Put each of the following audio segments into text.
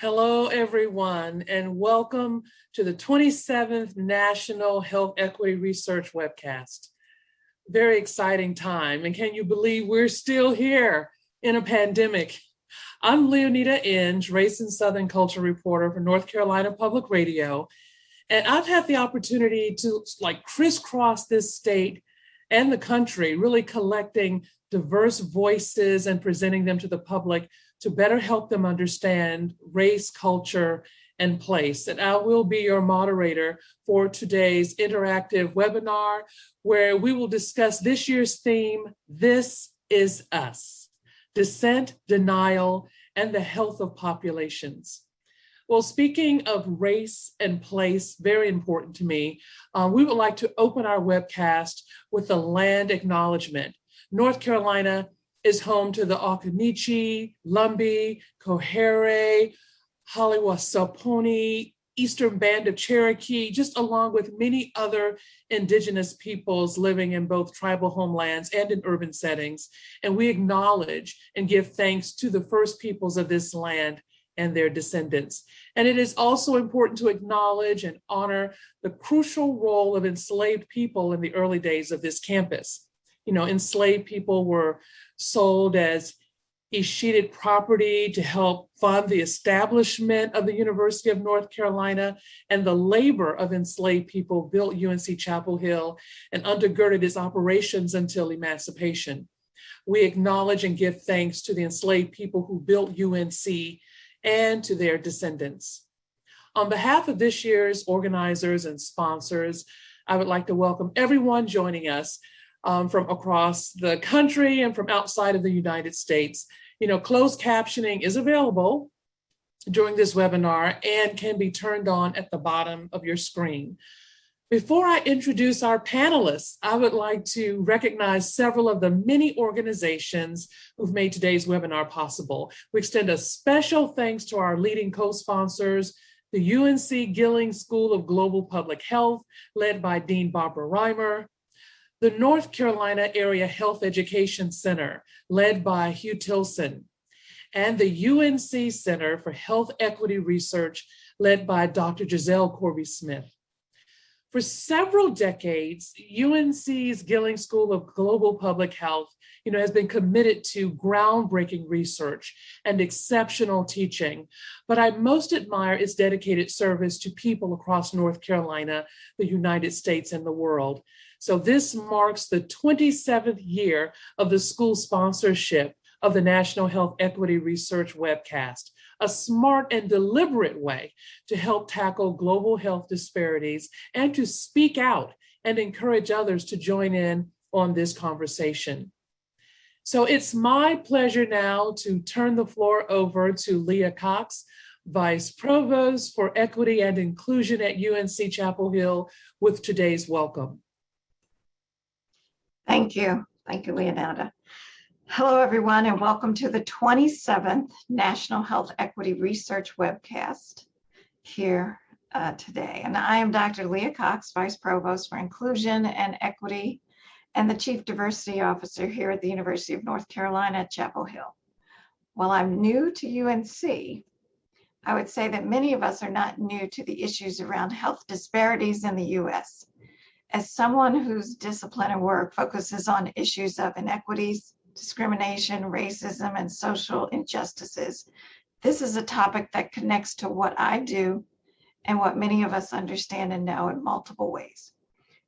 Hello, everyone, and welcome to the 27th National Health Equity Research webcast. Very exciting time, and can you believe we're still here in a pandemic? I'm Leonida Inge, Race and Southern Culture reporter for North Carolina Public Radio, and I've had the opportunity to crisscross this state and the country, really collecting diverse voices and presenting them to the public to better help them understand race, culture, and place. And I will be your moderator for today's interactive webinar, where we will discuss this year's theme, This is Us: Dissent, Denial, and the Health of Populations. Well, speaking of race and place, very important to me, we would like to open our webcast with a land acknowledgement. North Carolina is home to the Occaneechi, Lumbee, Coharie, Hollywood-Saponi, Eastern Band of Cherokee, just along with many other indigenous peoples living in both tribal homelands and in urban settings. And we acknowledge and give thanks to the first peoples of this land and their descendants. And it is also important to acknowledge and honor the crucial role of enslaved people in the early days of this campus. You know, enslaved people were sold as escheated property to help fund the establishment of the University of North Carolina, and the labor of enslaved people built UNC Chapel Hill and undergirded its operations until emancipation. We acknowledge and give thanks to the enslaved people who built UNC and to their descendants. On behalf of this year's organizers and sponsors, I would like to welcome everyone joining us from across the country and from outside of the United States. You know, closed captioning is available during this webinar and can be turned on at the bottom of your screen. Before I introduce our panelists, I would like to recognize several of the many organizations who've made today's webinar possible. We extend a special thanks to our leading co-sponsors, the UNC Gilling School of Global Public Health, led by Dean Barbara Reimer, the North Carolina Area Health Education Center, led by Hugh Tilson, and the UNC Center for Health Equity Research, led by Dr. Giselle Corby-Smith. For several decades, UNC's Gilling School of Global Public Health, has been committed to groundbreaking research and exceptional teaching. But I most admire its dedicated service to people across North Carolina, the United States, and the world. So this marks the 27th year of the school sponsorship of the National Health Equity Research webcast, a smart and deliberate way to help tackle global health disparities and to speak out and encourage others to join in on this conversation. So it's my pleasure now to turn the floor over to Leah Cox, Vice Provost for Equity and Inclusion at UNC Chapel Hill, with today's welcome. Thank you. Thank you, Leonida. Hello, everyone, and welcome to the 27th National Health Equity Research webcast here today. And I am Dr. Leah Cox, Vice Provost for Inclusion and Equity and the Chief Diversity Officer here at the University of North Carolina at Chapel Hill. While I'm new to UNC, I would say that many of us are not new to the issues around health disparities in the U.S. As someone whose discipline and work focuses on issues of inequities, discrimination, racism, and social injustices, this is a topic that connects to what I do and what many of us understand and know in multiple ways.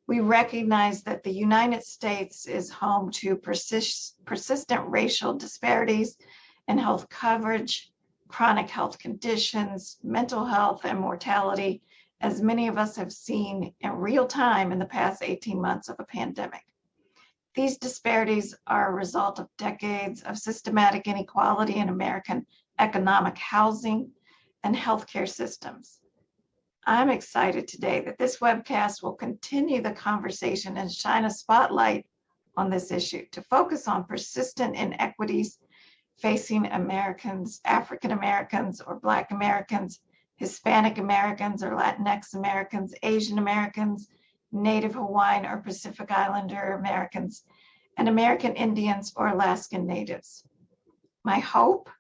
We recognize that the United States is home to persistent racial disparities in health coverage, chronic health conditions, mental health, and mortality, as many of us have seen in real time in the past 18 months of a pandemic. These disparities are a result of decades of systematic inequality in American economic, housing, and healthcare systems. I'm excited today that this webcast will continue the conversation and shine a spotlight on this issue to focus on persistent inequities facing Americans, African Americans or Black Americans, Hispanic Americans or Latinx Americans, Asian Americans, Native Hawaiian or Pacific Islander Americans, and American Indians or Alaskan Natives. My hope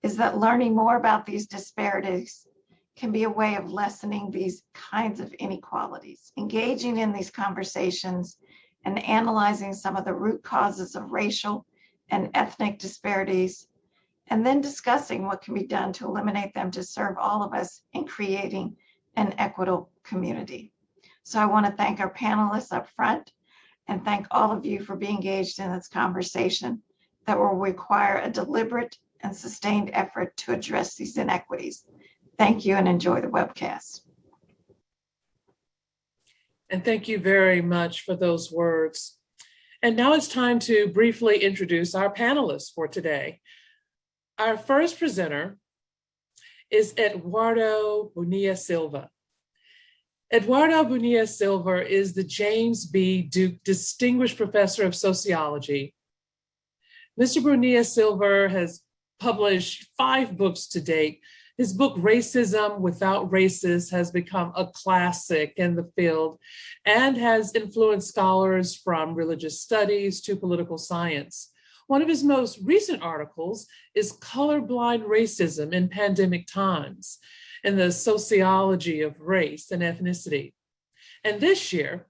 is that learning more about these disparities can be a way of lessening these kinds of inequalities. Engaging in these conversations and analyzing some of the root causes of racial and ethnic disparities, and then discussing what can be done to eliminate them to serve all of us in creating an equitable community. So I want to thank our panelists up front and thank all of you for being engaged in this conversation that will require a deliberate and sustained effort to address these inequities. Thank you and enjoy the webcast. And thank you very much for those words. And now it's time to briefly introduce our panelists for today. Our first presenter is Eduardo Bonilla Silva. Eduardo Bonilla Silva is the James B. Duke Distinguished Professor of Sociology. Mr. Bonilla Silva has published 5 books to date. His book, Racism Without Racists, has become a classic in the field and has influenced scholars from religious studies to political science. One of his most recent articles is Colorblind Racism in Pandemic Times, in the Sociology of Race and Ethnicity. And this year,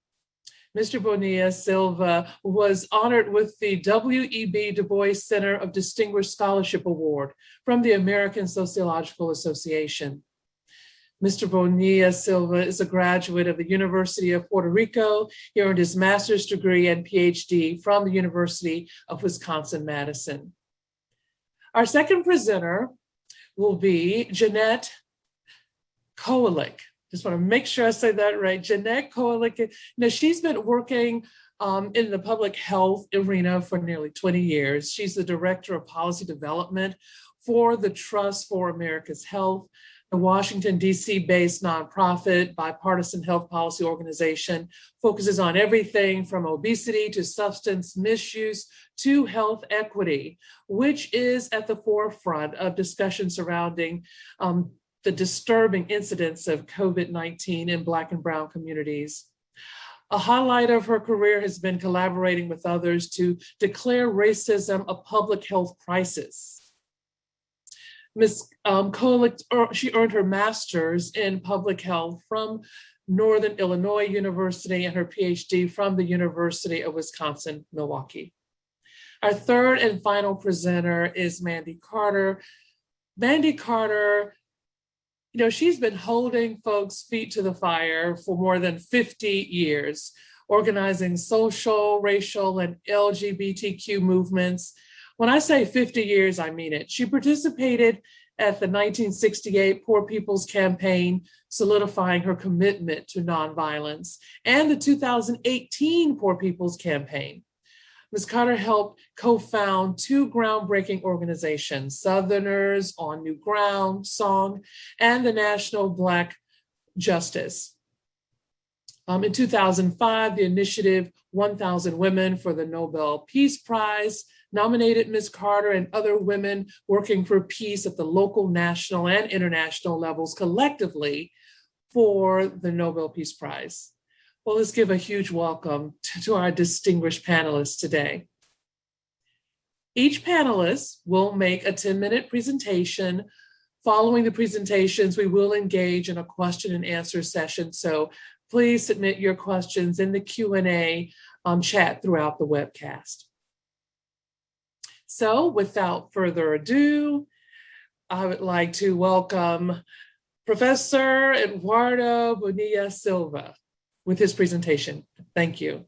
Mr. Bonilla Silva was honored with the W.E.B. Du Bois Center of Distinguished Scholarship Award from the American Sociological Association. Mr. Bonilla Silva is a graduate of the University of Puerto Rico. He earned his master's degree and PhD from the University of Wisconsin-Madison. Our second presenter will be Jeanette Koehlich. Just want to make sure I say that right. Jeanette Koehlich. She's been working in the public health arena for nearly 20 years. She's the Director of Policy Development for the Trust for America's Health, the Washington, D.C.-based nonprofit bipartisan health policy organization, focuses on everything from obesity to substance misuse to health equity, which is at the forefront of discussion surrounding the disturbing incidents of COVID-19 in Black and Brown communities. A highlight of her career has been collaborating with others to declare racism a public health crisis. Ms. Koehlich, she earned her master's in public health from Northern Illinois University and her PhD from the University of Wisconsin-Milwaukee. Our third and final presenter is Mandy Carter. Mandy Carter, she's been holding folks' feet to the fire for more than 50 years, organizing social, racial, and LGBTQ movements. When I say 50 years, I mean it. She participated at the 1968 Poor People's Campaign, solidifying her commitment to nonviolence, and the 2018 Poor People's Campaign. Ms. Carter helped co-found 2 groundbreaking organizations, Southerners on New Ground, SONG, and the National Black Justice. In 2005, the initiative 1,000 Women for the Nobel Peace Prize nominated Ms. Carter and other women working for peace at the local, national, and international levels collectively for the Nobel Peace Prize. Well, let's give a huge welcome to our distinguished panelists today. Each panelist will make a 10-minute presentation. Following the presentations, we will engage in a question and answer session. So please submit your questions in the Q&A chat throughout the webcast. So without further ado, I would like to welcome Professor Eduardo Bonilla Silva with his presentation. Thank you.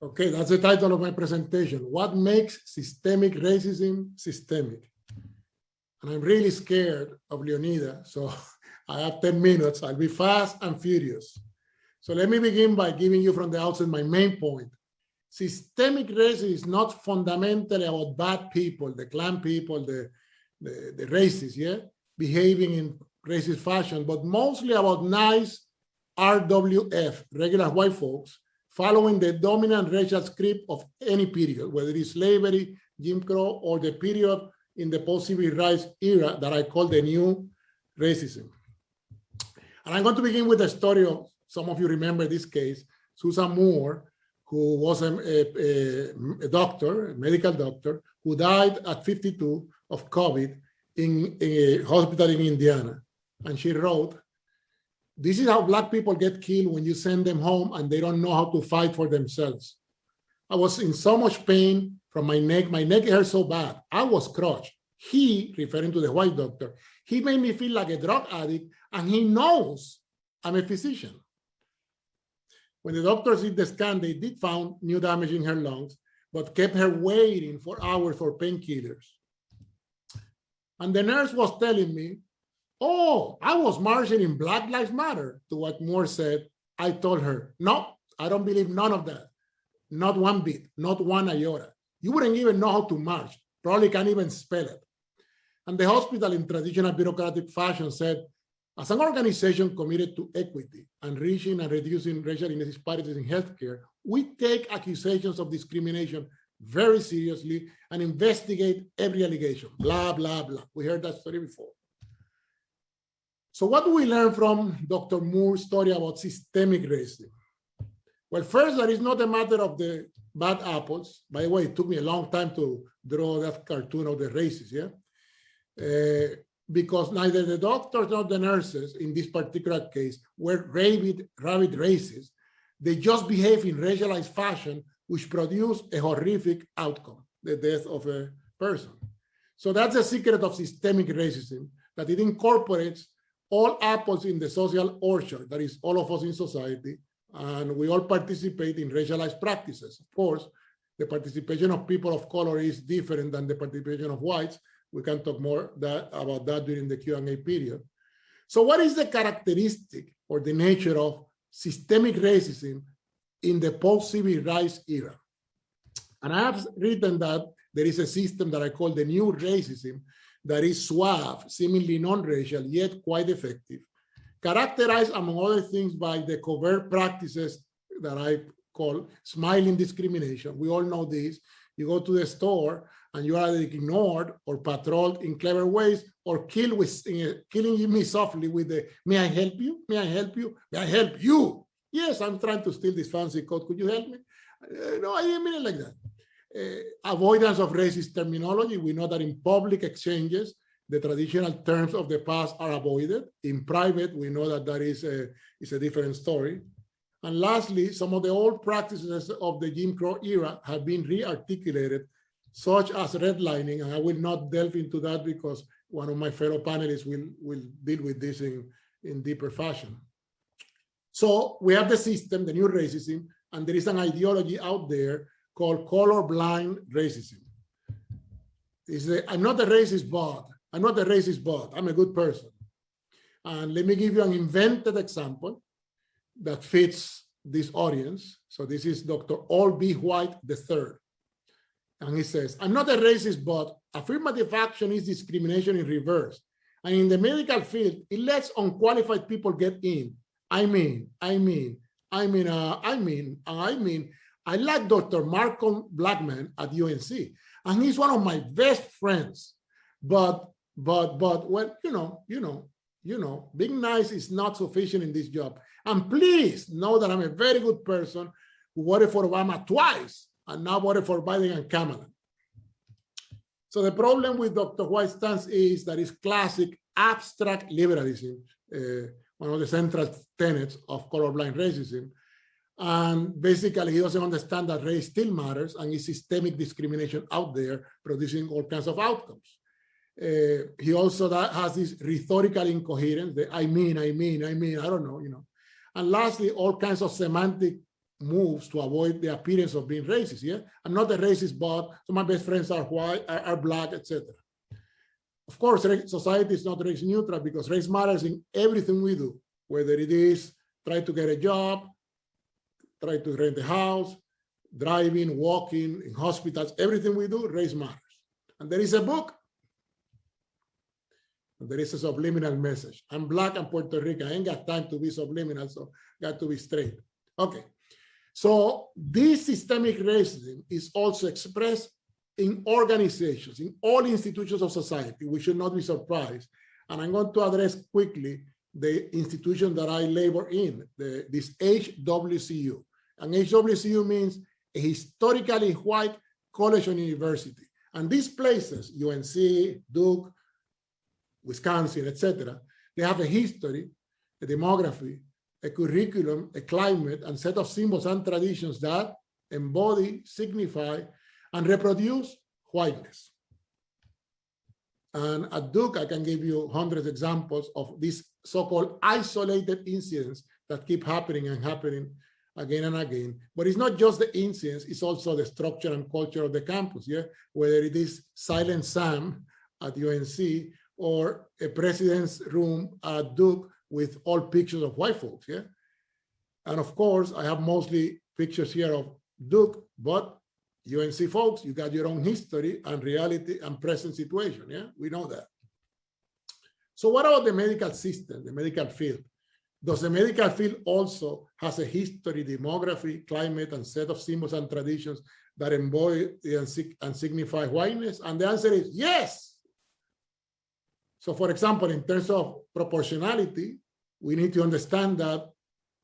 Okay, that's the title of my presentation. What makes systemic racism systemic? And I'm really scared of Leonida, so I have 10 minutes. I'll be fast and furious. So let me begin by giving you from the outset my main point. Systemic racism is not fundamentally about bad people, the Klan people, the racists, yeah, behaving in racist fashion, but mostly about nice RWF, regular white folks, following the dominant racial script of any period, whether it's slavery, Jim Crow, or the period in the post-civil rights era that I call the new racism. And I'm going to begin with the story of, some of you remember this case, Susan Moore, who was a doctor, a medical doctor, who died at 52 of COVID in a hospital in Indiana. And she wrote, "This is how Black people get killed when you send them home and they don't know how to fight for themselves. I was in so much pain from my neck hurt so bad. I was crushed. He," referring to the white doctor, "he made me feel like a drug addict, and he knows I'm a physician." When the doctors did the scan, they did find new damage in her lungs, but kept her waiting for hours for painkillers. And the nurse was telling me, "Oh, I was marching in Black Lives Matter," to what Moore said. I told her, "No, I don't believe none of that. Not one bit, not one iota. You wouldn't even know how to march, probably can't even spell it." And the hospital, in traditional bureaucratic fashion, said, "As an organization committed to equity and reaching and reducing racial disparities in healthcare, we take accusations of discrimination very seriously and investigate every allegation," blah, blah, blah. We heard that story before. So what do we learn from Dr. Moore's story about systemic racism? Well, first, that is not a matter of the bad apples. By the way, it took me a long time to draw that cartoon of the racists, yeah? Because neither the doctors nor the nurses in this particular case were rabid racists. They just behaved in racialized fashion, which produced a horrific outcome, the death of a person. So that's the secret of systemic racism, that it incorporates all apples in the social orchard, that is all of us in society, and we all participate in racialized practices. Of course, the participation of people of color is different than the participation of whites. We can talk more about that during the Q&A period. So what is the characteristic or the nature of systemic racism in the post-civil rights era? And I have written that there is a system that I call the new racism that is suave, seemingly non-racial, yet quite effective, characterized, among other things, by the covert practices that I call smiling discrimination. We all know this. You go to the store and you are either ignored or patrolled in clever ways, or killing me softly with the, "May I help you? May I help you? May I help you? Yes, I'm trying to steal this fancy coat. Could you help me?" No, I didn't mean it like that. Avoidance of racist terminology. We know that in public exchanges, the traditional terms of the past are avoided. In private, we know that that is a different story. And lastly, some of the old practices of the Jim Crow era have been re-articulated, such as redlining, and I will not delve into that because one of my fellow panelists will deal with this in deeper fashion. So we have the system, the new racism, and there is an ideology out there called colorblind racism. I'm not a racist bot. I'm not a racist bot. I'm a good person. And let me give you an invented example that fits this audience. So this is Dr. All B. White III. And he says, "I'm not a racist, but affirmative action is discrimination in reverse. And in the medical field, it lets unqualified people get in. I like Dr. Malcolm Blackman at UNC, and he's one of my best friends. But well, being nice is not sufficient in this job. And please know that I'm a very good person who voted for Obama twice and now voted for Biden and Kamala." So the problem with Dr. White's stance is that it's classic abstract liberalism, one of the central tenets of colorblind racism. And basically, he doesn't understand that race still matters and is systemic discrimination out there producing all kinds of outcomes. He also has this rhetorical incoherence, the I mean, I don't know, And lastly, all kinds of semantic moves to avoid the appearance of being racist. Yeah, I'm not a racist, but so my best friends are white, are Black, etc. Of course, society is not race neutral because race matters in everything we do, whether it is try to get a job, try to rent a house, driving, walking, in hospitals, everything we do, race matters. And there is a book. There is a subliminal message. I'm Black and Puerto Rican. I ain't got time to be subliminal, so got to be straight. Okay. So this systemic racism is also expressed in organizations, in all institutions of society, we should not be surprised. And I'm going to address quickly the institution that I labor in, this HWCU. And HWCU means a historically white college and university. And these places, UNC, Duke, Wisconsin, etc., they have a history, a demography, a curriculum, a climate, and set of symbols and traditions that embody, signify, and reproduce whiteness. And at Duke, I can give you hundreds of examples of these so-called isolated incidents that keep happening and happening again and again. But it's not just the incidents, it's also the structure and culture of the campus, yeah? Whether it is Silent Sam at UNC or a president's room at Duke with all pictures of white folks, yeah? And of course, I have mostly pictures here of Duke, but UNC folks, you got your own history and reality and present situation, yeah? We know that. So what about the medical system, the medical field? Does the medical field also has a history, demography, climate, and set of symbols and traditions that embody and signify whiteness? And the answer is yes. So for example, in terms of proportionality, we need to understand that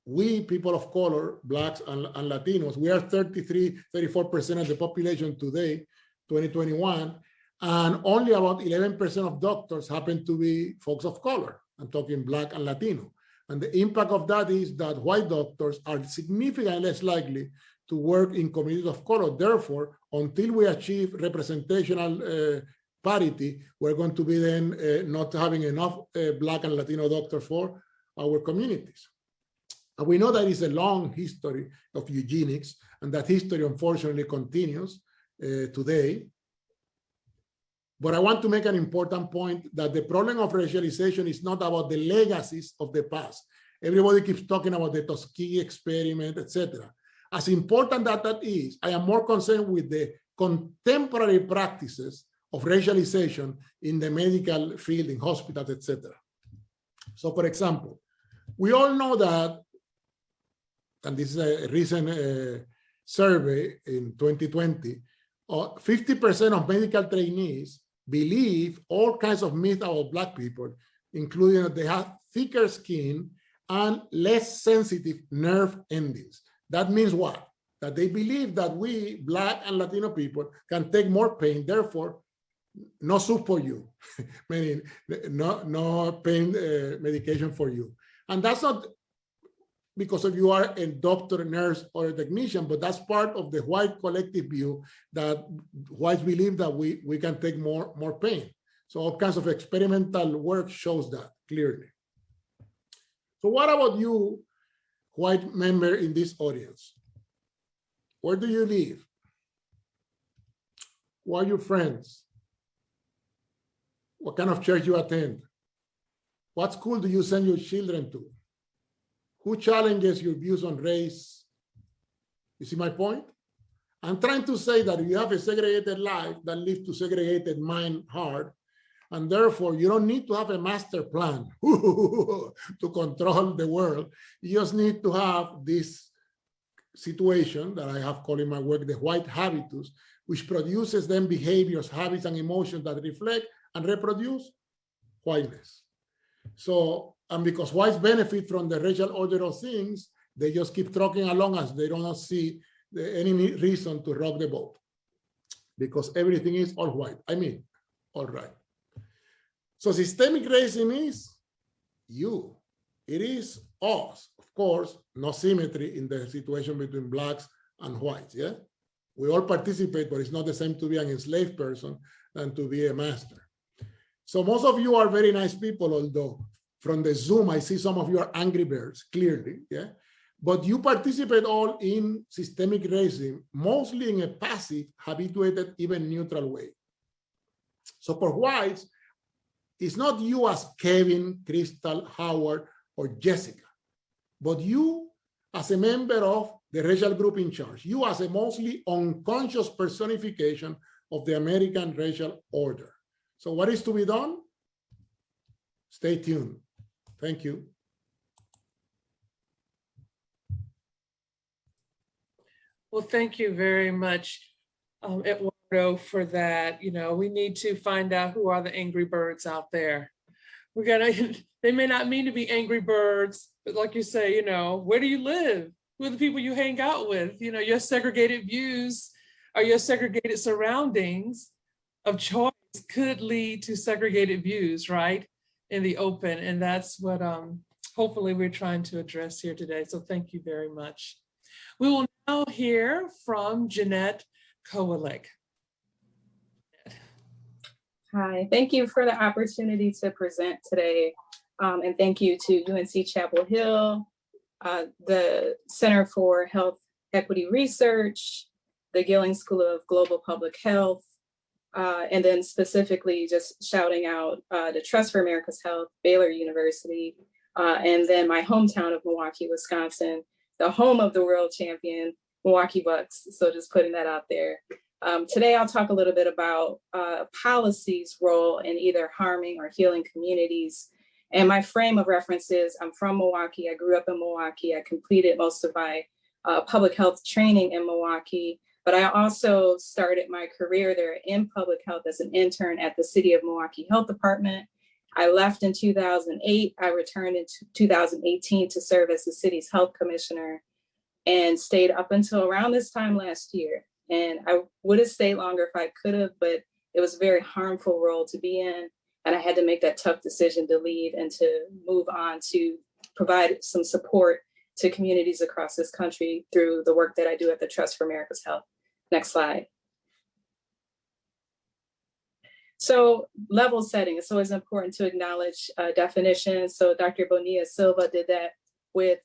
we, people of color, Blacks and Latinos, we are 34% of the population today, 2021, and only about 11% of doctors happen to be folks of color. I'm talking Black and Latino. And the impact of that is that white doctors are significantly less likely to work in communities of color. Therefore, until we achieve representational parity, we're going to be then not having enough Black and Latino doctors for our communities. And we know that it's a long history of eugenics, and that history unfortunately continues today. But I want to make an important point that the problem of racialization is not about the legacies of the past. Everybody keeps talking about the Tuskegee experiment, etc. As important that that is, I am more concerned with the contemporary practices of racialization in the medical field, in hospitals, etc. So for example, we all know that, and this is a recent survey in 2020, 50% of medical trainees believe all kinds of myths about Black people, including that they have thicker skin and less sensitive nerve endings. That means what? That they believe that we, Black and Latino people, can take more pain, therefore, no soup for you, meaning no pain medication for you. And that's not because if you are a doctor, nurse, or a technician, but that's part of the white collective view that whites believe that we can take more pain. So all kinds of experimental work shows that clearly. So what about you, white member in this audience? Where do you live? Who are your friends? What kind of church you attend? What school do you send your children to? Who challenges your views on race? You see my point? I'm trying to say that if you have a segregated life that leads to segregated mind, heart, and therefore you don't need to have a master plan to control the world. You just need to have this situation that I have called in my work the white habitus, which produces then behaviors, habits, and emotions that reflect and reproduce whiteness. So, and because whites benefit from the racial order of things, they just keep trucking along as they don't see any reason to rock the boat because everything is all white. I mean, all right. So systemic racism is you. It is us. Of course, no symmetry in the situation between Blacks and whites, yeah? We all participate, but it's not the same to be an enslaved person than to be a master. So most of you are very nice people, although from the Zoom, I see some of you are angry birds, clearly, yeah? But you participate all in systemic racism, mostly in a passive, habituated, even neutral way. So for whites, it's not you as Kevin, Crystal, Howard, or Jessica, but you as a member of the racial group in charge, you as a mostly unconscious personification of the American racial order. So what is to be done? Stay tuned. Thank you. Well, thank you very much, Eduardo. for that. We need to find out who are the angry birds out there. They may not mean to be angry birds, but like you say, where do you live? Who are the people you hang out with? Your segregated views or your segregated surroundings of choice could lead to segregated views, right? In the open. And that's what hopefully we're trying to address here today. So thank you very much. We will now hear from Jeanette Kowalik. Hi, thank you for the opportunity to present today. And thank you to UNC Chapel Hill, the Center for Health Equity Research, the Gilling School of Global Public Health, and then specifically just shouting out the Trust for America's Health, Baylor University, and then my hometown of Milwaukee, Wisconsin, the home of the world champion Milwaukee Bucks. So just putting that out there. Today, I'll talk a little bit about policy's role in either harming or healing communities. And my frame of reference is I'm from Milwaukee. I grew up in Milwaukee. I completed most of my public health training in Milwaukee, but I also started my career there in public health as an intern at the City of Milwaukee Health Department. I left in 2008. I returned in 2018 to serve as the city's health commissioner and stayed up until around this time last year. And I would have stayed longer if I could have, but it was a very harmful role to be in. And I had to make that tough decision to leave and to move on to provide some support to communities across this country through the work that I do at the Trust for America's Health. Next slide. So level setting, it's always important to acknowledge definitions. So Dr. Bonilla Silva did that with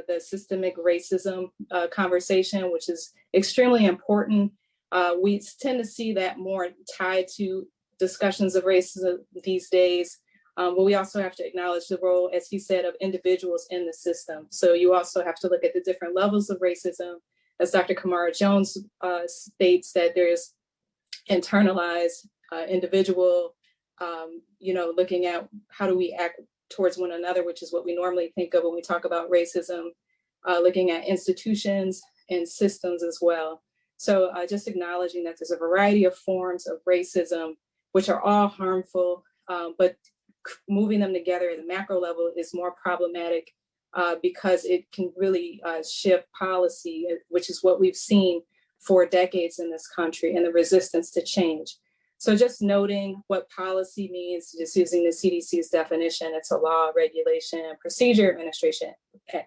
the systemic racism conversation, which is extremely important. We tend to see that more tied to discussions of racism these days, but we also have to acknowledge the role, as he said, of individuals in the system. So you also have to look at the different levels of racism. As Dr. Kamara Jones states, that there's internalized individual, looking at how do we act towards one another, which is what we normally think of when we talk about racism, looking at institutions and systems as well. So just acknowledging that there's a variety of forms of racism, which are all harmful, but moving them together at the macro level is more problematic because it can really shift policy, which is what we've seen for decades in this country, and the resistance to change. So just noting what policy means, just using the CDC's definition, it's a law, regulation, procedure, administration,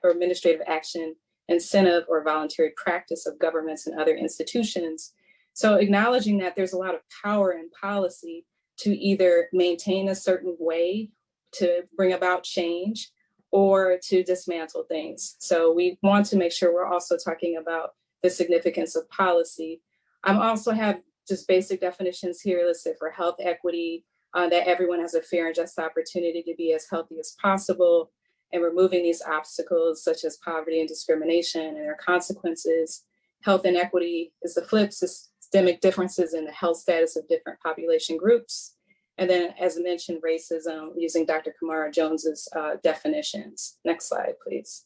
or administrative action, incentive, or voluntary practice of governments and other institutions. So acknowledging that there's a lot of power in policy to either maintain a certain way to bring about change or to dismantle things. So we want to make sure we're also talking about the significance of policy. I also have just basic definitions here listed for health equity, that everyone has a fair and just opportunity to be as healthy as possible, and removing these obstacles such as poverty and discrimination and their consequences. Health inequity is the flip, systemic differences in the health status of different population groups. And then, as I mentioned, racism, using Dr. Kamara Jones's definitions. Next slide, please.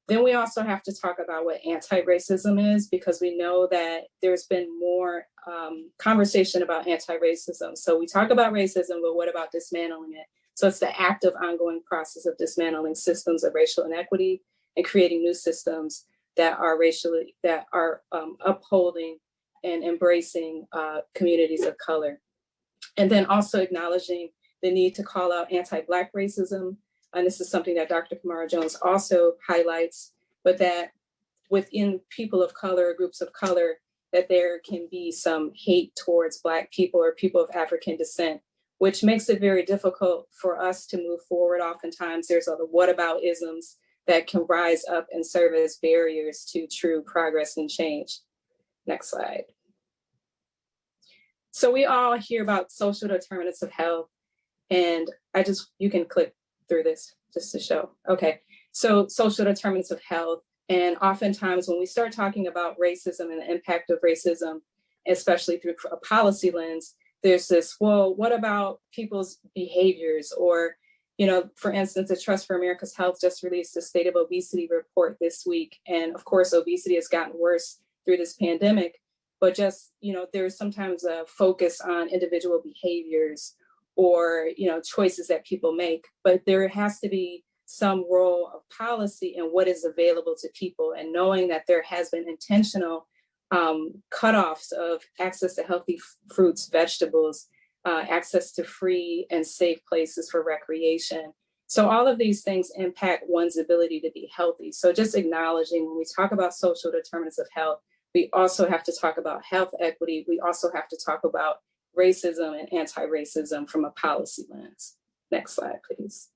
Then we also have to talk about what anti-racism is, because we know that there's been more conversation about anti-racism. So we talk about racism, but what about dismantling it? So it's the active ongoing process of dismantling systems of racial inequity and creating new systems that are upholding and embracing communities of color. And then also acknowledging the need to call out anti-Black racism. And this is something that Dr. Kamara Jones also highlights, but that within people of color, groups of color, that there can be some hate towards Black people or people of African descent, which makes it very difficult for us to move forward. Oftentimes there's other whataboutisms that can rise up and serve as barriers to true progress and change. Next slide. So we all hear about social determinants of health, and you can click through this just to show. Okay, so social determinants of health. And oftentimes when we start talking about racism and the impact of racism, especially through a policy lens, there's this, well, what about people's behaviors? Or, for instance, the Trust for America's Health just released a State of Obesity report this week. And of course, obesity has gotten worse through this pandemic, but just, there's sometimes a focus on individual behaviors or, choices that people make, but there has to be some role of policy in what is available to people, and knowing that there has been intentional cutoffs of access to healthy fruits, vegetables, access to free and safe places for recreation. So all of these things impact one's ability to be healthy. So just acknowledging, when we talk about social determinants of health, we also have to talk about health equity. We also have to talk about racism and anti-racism from a policy lens. Next slide, please.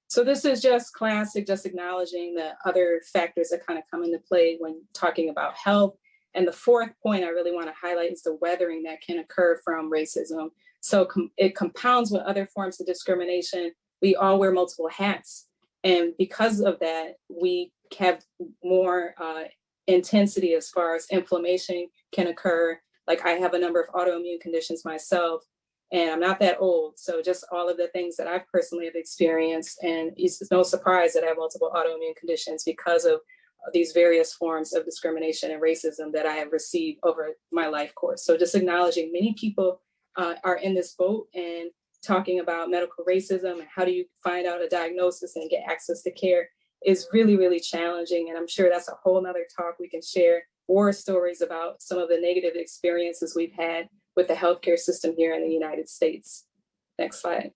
So this is just classic, just acknowledging the other factors that kind of come into play when talking about health. And the fourth point I really want to highlight is the weathering that can occur from racism. So it compounds with other forms of discrimination. We all wear multiple hats. And because of that, we have more intensity as far as inflammation can occur. Like, I have a number of autoimmune conditions myself, and I'm not that old. So just all of the things that I personally have experienced, and it's no surprise that I have multiple autoimmune conditions because of these various forms of discrimination and racism that I have received over my life course. So just acknowledging many people are in this boat, and talking about medical racism and how do you find out a diagnosis and get access to care is really, really challenging. And I'm sure that's a whole nother talk we can share, war stories about some of the negative experiences we've had with the healthcare system here in the United States. Next slide.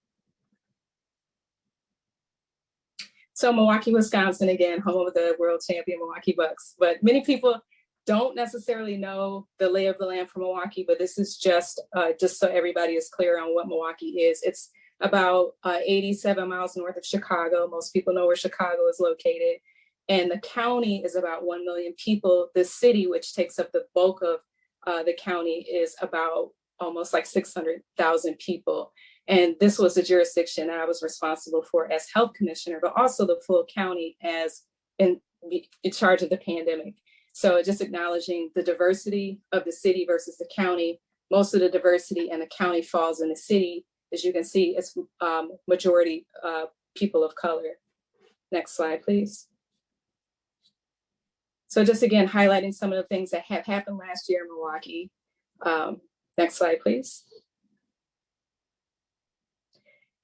So Milwaukee, Wisconsin, again, home of the world champion Milwaukee Bucks. But many people don't necessarily know the lay of the land for Milwaukee, but this is just so everybody is clear on what Milwaukee is. It's about 87 miles north of Chicago. Most people know where Chicago is located. And the county is about 1 million people. The city, which takes up the bulk of the county, is about almost like 600,000 people. And this was the jurisdiction I was responsible for as health commissioner, but also the full county as in charge of the pandemic. So just acknowledging the diversity of the city versus the county. Most of the diversity in the county falls in the city. As you can see, it's majority people of color. Next slide, please. So just again, highlighting some of the things that have happened last year in Milwaukee. Next slide, please.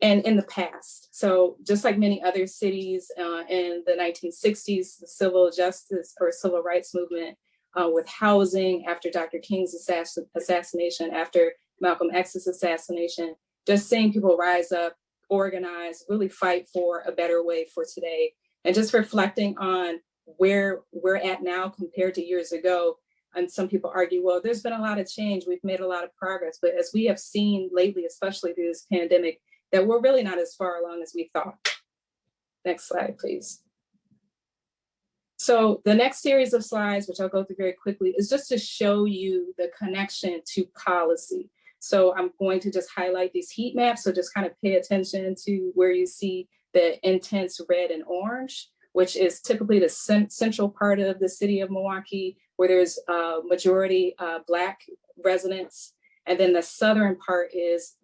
And in the past, so just like many other cities in the 1960s, the civil justice or civil rights movement with housing, after Dr. King's assassination, after Malcolm X's assassination, just seeing people rise up, organize, really fight for a better way for today. And just reflecting on where we're at now compared to years ago. And some people argue, well, there's been a lot of change. We've made a lot of progress. But as we have seen lately, especially through this pandemic, that we're really not as far along as we thought. Next slide, please. So the next series of slides, which I'll go through very quickly, is just to show you the connection to policy. So I'm going to just highlight these heat maps. So just kind of pay attention to where you see the intense red and orange, which is typically the central part of the city of Milwaukee, where there's a majority Black residents. And then the southern part is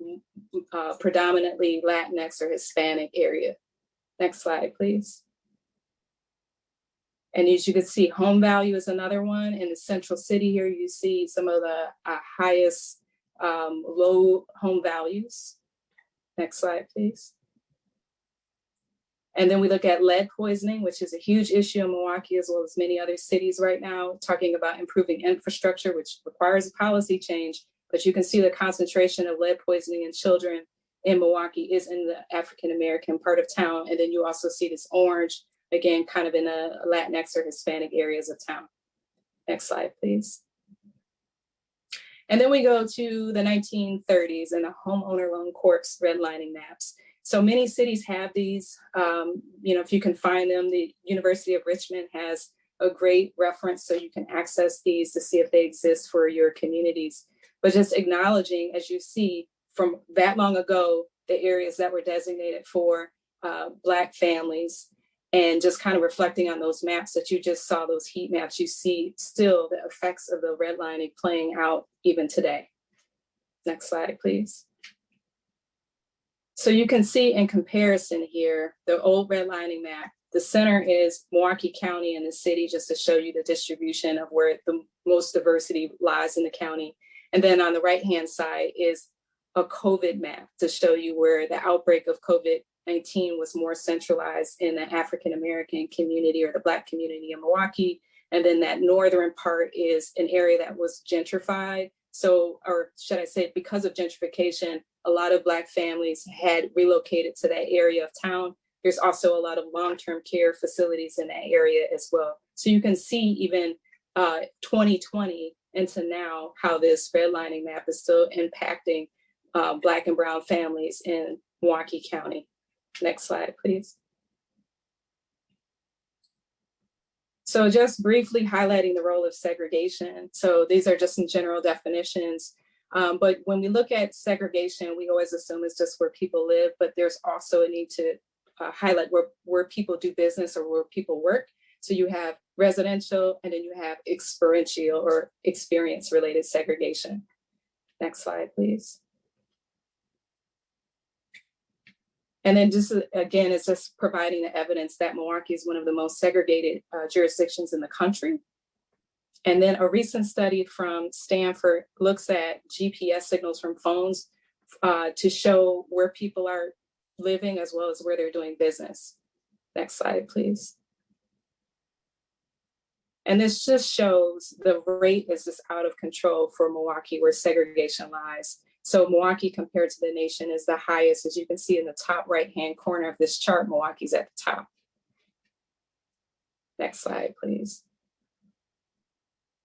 predominantly Latinx or Hispanic area. Next slide, please. And as you can see, home value is another one. In the central city here, you see some of the highest low home values. Next slide, please. And then we look at lead poisoning, which is a huge issue in Milwaukee, as well as many other cities right now, talking about improving infrastructure, which requires a policy change. But you can see the concentration of lead poisoning in children in Milwaukee is in the African-American part of town. And then you also see this orange, again, kind of in the Latinx or Hispanic areas of town. Next slide, please. And then we go to the 1930s and the homeowner loan corpse redlining maps. So many cities have these, if you can find them. The University of Richmond has a great reference, so you can access these to see if they exist for your communities. But just acknowledging, as you see from that long ago, the areas that were designated for Black families, and just kind of reflecting on those maps that you just saw, those heat maps, you see still the effects of the redlining playing out even today. Next slide, please. So you can see in comparison here, the old redlining map The center is Milwaukee County and the city, just to show you the distribution of where the most diversity lies in the county. And then on the right-hand side is a COVID map to show you where the outbreak of COVID-19 was more centralized in the African-American community or the Black community in Milwaukee. And then that northern part is an area that was gentrified. So, or should I say, because of gentrification, a lot of Black families had relocated to that area of town. There's also a lot of long-term care facilities in that area as well. So you can see even 2020 into now how this redlining map is still impacting Black and brown families in Milwaukee County. Next slide, please. So just briefly highlighting the role of segregation. So these are just some general definitions. But when we look at segregation, we always assume it's just where people live, but there's also a need to highlight where people do business or where people work. So you have residential and then you have experiential or experience related segregation. Next slide, please. And then just again, it's just providing the evidence that Milwaukee is one of the most segregated jurisdictions in the country. And then a recent study from Stanford looks at GPS signals from phones to show where people are living as well as where they're doing business. Next slide, please. And this just shows the rate is just out of control for Milwaukee where segregation lies. So Milwaukee compared to the nation is the highest, as you can see in the top right-hand corner of this chart, Milwaukee's at the top. Next slide, please.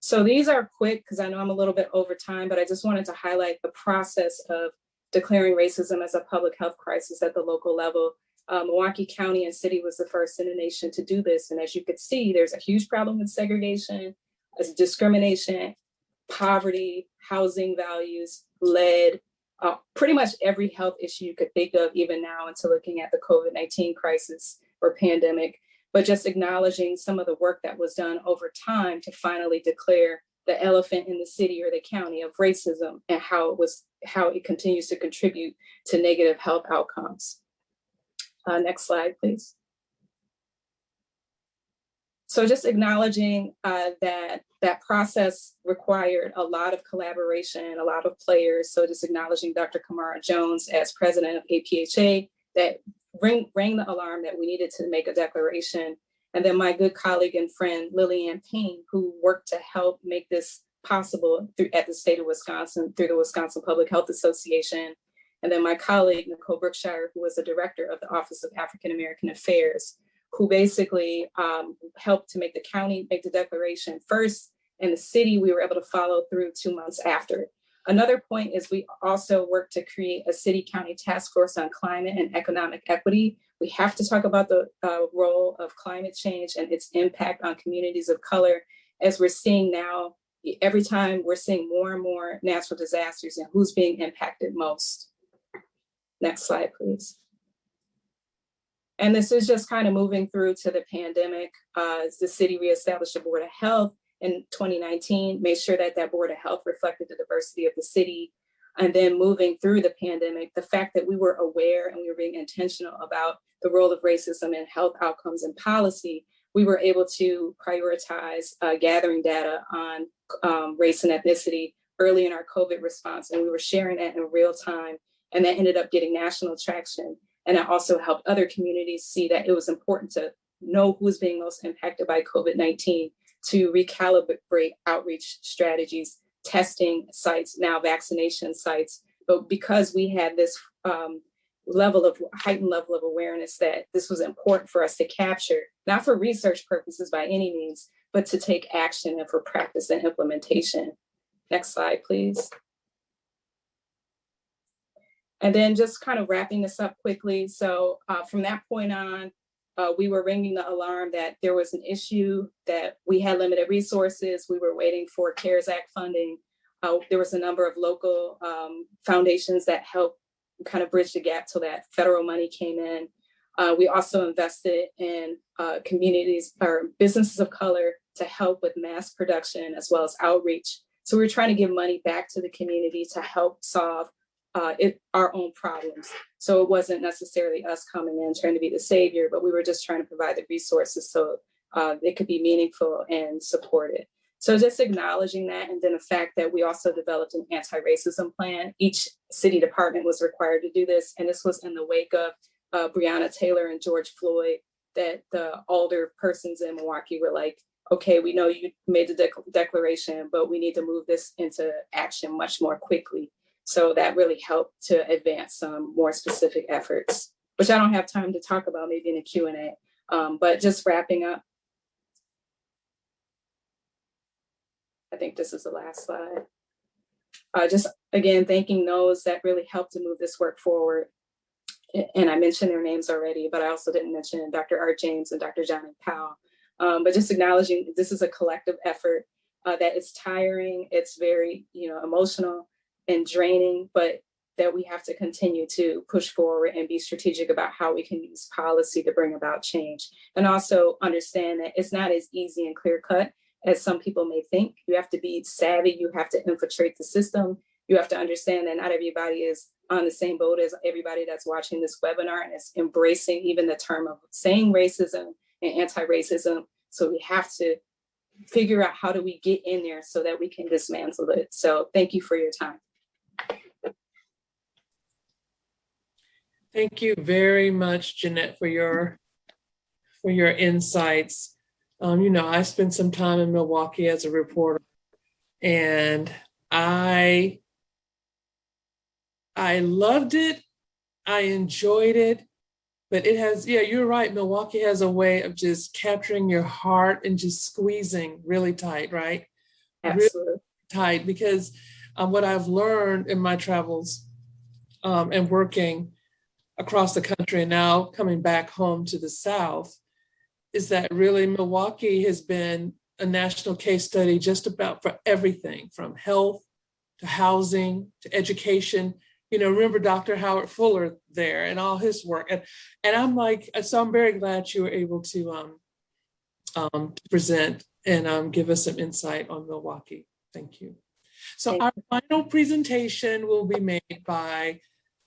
So these are quick because I know I'm a little bit over time, but I just wanted to highlight the process of declaring racism as a public health crisis at the local level. Milwaukee County and City was the first in the nation to do this. And as you could see, there's a huge problem with segregation, as discrimination, poverty, housing values, lead, pretty much every health issue you could think of even now into looking at the COVID-19 crisis or pandemic, but just acknowledging some of the work that was done over time to finally declare the elephant in the city or the county of racism and how it continues to contribute to negative health outcomes. Next slide, please. So just acknowledging that process required a lot of collaboration, a lot of players. So just acknowledging Dr. Kamara Jones as president of APHA that rang the alarm that we needed to make a declaration. And then my good colleague and friend, Lillian Payne, who worked to help make this possible at the state of Wisconsin through the Wisconsin Public Health Association. And then my colleague, Nicole Brookshire, who was the director of the Office of African American Affairs, who basically helped to make the county make the declaration first, and the city, we were able to follow through 2 months after. Another point is we also worked to create a city-county task force on climate and economic equity. We have to talk about the role of climate change and its impact on communities of color, as we're seeing now, every time we're seeing more and more natural disasters and who's being impacted most. Next slide, please. And this is just kind of moving through to the pandemic. As the city reestablished a Board of Health in 2019, made sure that that Board of Health reflected the diversity of the city. And then moving through the pandemic, the fact that we were aware and we were being intentional about the role of racism in health outcomes and policy, we were able to prioritize gathering data on race and ethnicity early in our COVID response. And we were sharing that in real time. And that ended up getting national traction. And it also helped other communities see that it was important to know who was being most impacted by COVID-19 to recalibrate outreach strategies, testing sites, now vaccination sites. But because we had this heightened level of awareness that this was important for us to capture, not for research purposes by any means, but to take action and for practice and implementation. Next slide, please. And then just kind of wrapping this up quickly. So from that point on, we were ringing the alarm that there was an issue, that we had limited resources. We were waiting for CARES Act funding. There was a number of local foundations that helped kind of bridge the gap till that federal money came in. We also invested in communities or businesses of color to help with mass production as well as outreach. So we were trying to give money back to the community to help solve our own problems. So it wasn't necessarily us coming in trying to be the savior, but we were just trying to provide the resources so it could be meaningful and supported. So just acknowledging that, and then the fact that we also developed an anti-racism plan. Each city department was required to do this, and this was in the wake of Breonna Taylor and George Floyd, that the older persons in Milwaukee were like, okay, we know you made the declaration, but we need to move this into action much more quickly. So that really helped to advance some more specific efforts, which I don't have time to talk about maybe in a Q&A, but just wrapping up. I think this is the last slide. Just again, thanking those that really helped to move this work forward. And I mentioned their names already, but I also didn't mention Dr. Art James and Dr. Johnny Powell. But just acknowledging this is a collective effort that is tiring, it's very emotional and draining, but that we have to continue to push forward and be strategic about how we can use policy to bring about change. And also understand that it's not as easy and clear cut as some people may think. You have to be savvy, you have to infiltrate the system. You have to understand that not everybody is on the same boat as everybody that's watching this webinar and is embracing even the term of saying racism and anti-racism. So we have to figure out how do we get in there so that we can dismantle it. So thank you for your time. Thank you very much, Jeanette, for your insights. I spent some time in Milwaukee as a reporter, and I loved it. I enjoyed it, but it has, you're right. Milwaukee has a way of just capturing your heart and just squeezing really tight, right? Absolutely. Really tight, because what I've learned in my travels and working across the country and now coming back home to the South is that really Milwaukee has been a national case study just about for everything from health to housing to education. Remember Dr. Howard Fuller there and all his work. And I'm like, so I'm very glad you were able to present and give us some insight on Milwaukee. Thank you. So our final presentation will be made by,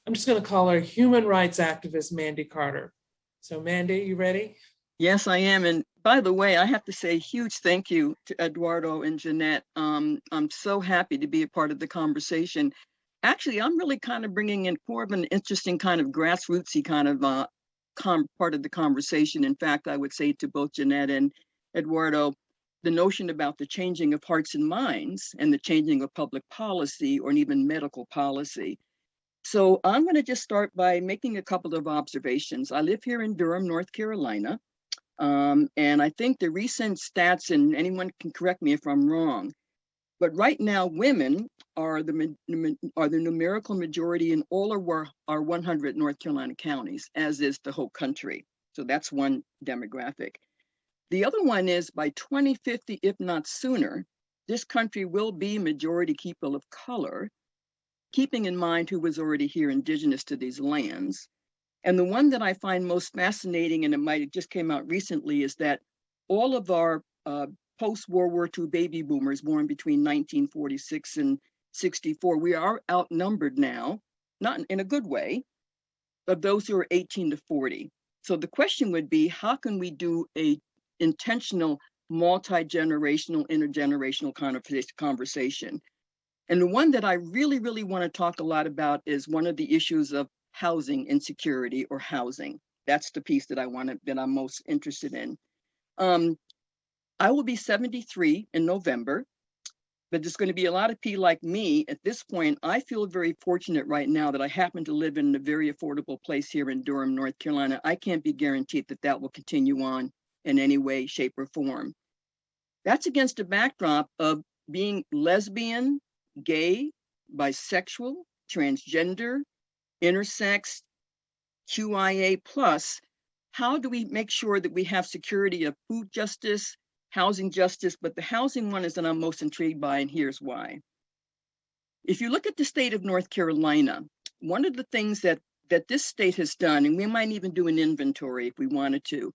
I'm just going to call her human rights activist, Mandy Carter. So Mandy, you ready? Yes, I am. And by the way, I have to say a huge thank you to Eduardo and Jeanette. I'm so happy to be a part of the conversation. Actually, I'm really kind of bringing in more of an interesting kind of grassrootsy kind of part of the conversation. In fact, I would say to both Jeanette and Eduardo, the notion about the changing of hearts and minds and the changing of public policy or even medical policy. So I'm going to just start by making a couple of observations. I live here in Durham, North Carolina. And I think the recent stats, and anyone can correct me if I'm wrong, but right now women are the numerical majority in all of our 100 North Carolina counties, as is the whole country. So that's one demographic. The other one is by 2050, if not sooner, this country will be majority people of color, keeping in mind who was already here indigenous to these lands. And the one that I find most fascinating, and it might have just came out recently, is that all of our post-World War II baby boomers born between 1946 and 64, we are outnumbered now, not in a good way, of those who are 18 to 40. So the question would be, how can we do a intentional, multi-generational, intergenerational kind of conversation? And the one that I really, really want to talk a lot about is one of the issues of housing insecurity or housing. That's the piece that I'm most interested in. I will be 73 in November, but there's going to be a lot of people like me. At this point, I feel very fortunate right now that I happen to live in a very affordable place here in Durham, North Carolina. I can't be guaranteed that that will continue on in any way, shape, or form. That's against a backdrop of being lesbian, gay, bisexual, transgender, intersex, QIA plus. How do we make sure that we have security of food justice, housing justice? But the housing one is that I'm most intrigued by, and here's why. If you look at the state of North Carolina, one of the things that this state has done, and we might even do an inventory if we wanted to,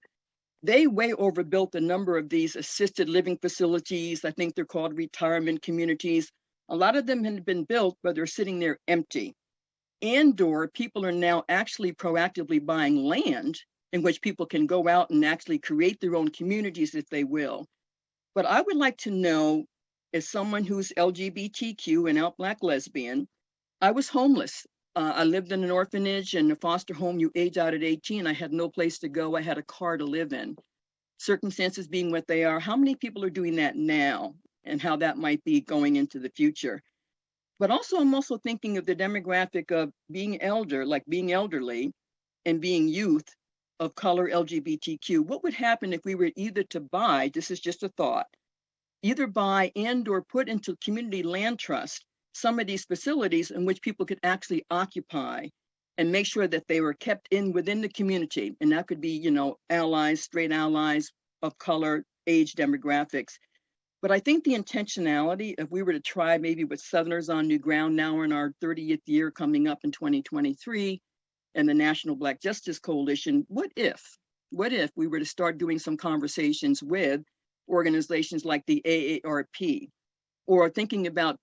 they way overbuilt a number of these assisted living facilities. I think they're called retirement communities. A lot of them had been built, but they're sitting there empty. and/or people are now actually proactively buying land in which people can go out and actually create their own communities if they will. But I would like to know, as someone who's LGBTQ and out Black lesbian, I was homeless. I lived in an orphanage and a foster home. You age out at 18. I had no place to go. I had a car to live in. Circumstances being what they are, how many people are doing that now and how that might be going into the future? But also, I'm also thinking of the demographic of being elderly and being youth of color LGBTQ. What would happen if we were either to buy, this is just a thought, either buy and or put into community land trust some of these facilities in which people could actually occupy and make sure that they were kept within the community. And that could be, allies, straight allies of color, age demographics. But I think the intentionality, if we were to try maybe with Southerners on New Ground, now we're in our 30th year coming up in 2023, and the National Black Justice Coalition, what if we were to start doing some conversations with organizations like the AARP, or thinking about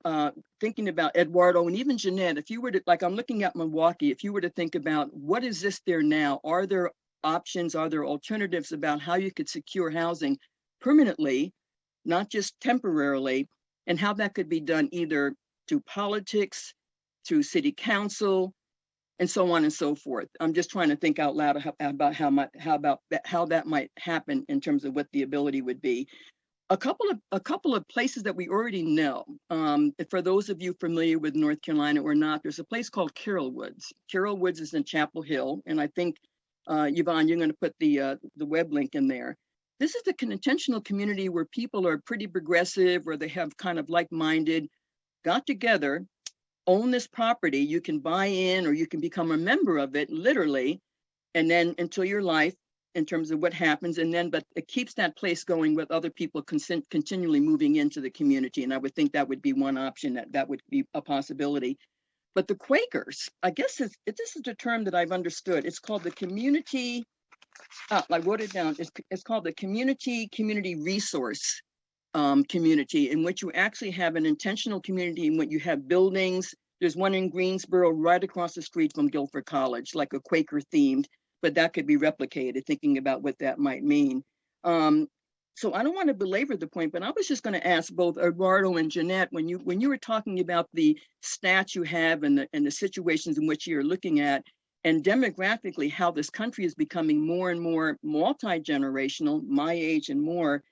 Eduardo and even Jeanette, if you were to, like I'm looking at Milwaukee, if you were to think about what is this there now, are there options, are there alternatives about how you could secure housing permanently, not just temporarily, and how that could be done either through politics, through city council, and so on and so forth. I'm just trying to think out loud about how that might happen in terms of what the ability would be. A couple of places that we already know. For those of you familiar with North Carolina or not, there's a place called Carroll Woods. Carroll Woods is in Chapel Hill, and I think Yvonne, you're going to put the web link in there. This is an intentional community where people are pretty progressive, or they have kind of like-minded, got together, own this property. You can buy in, or you can become a member of it, literally, and then until your life, in terms of what happens, and then, but it keeps that place going with other people continually moving into the community. And I would think that would be one option, that would be a possibility. But the Quakers, I guess this is the term that I've understood. It's called the community, I wrote it down. It's called the community resource community, in which you actually have an intentional community in which you have buildings. There's one in Greensboro right across the street from Guilford College, like a Quaker themed, but that could be replicated, thinking about what that might mean. So I don't want to belabor the point, but I was just going to ask both Eduardo and Jeanette, when you were talking about the stats you have and the situations in which you're looking at, and demographically how this country is becoming more and more multi-generational, my age and more,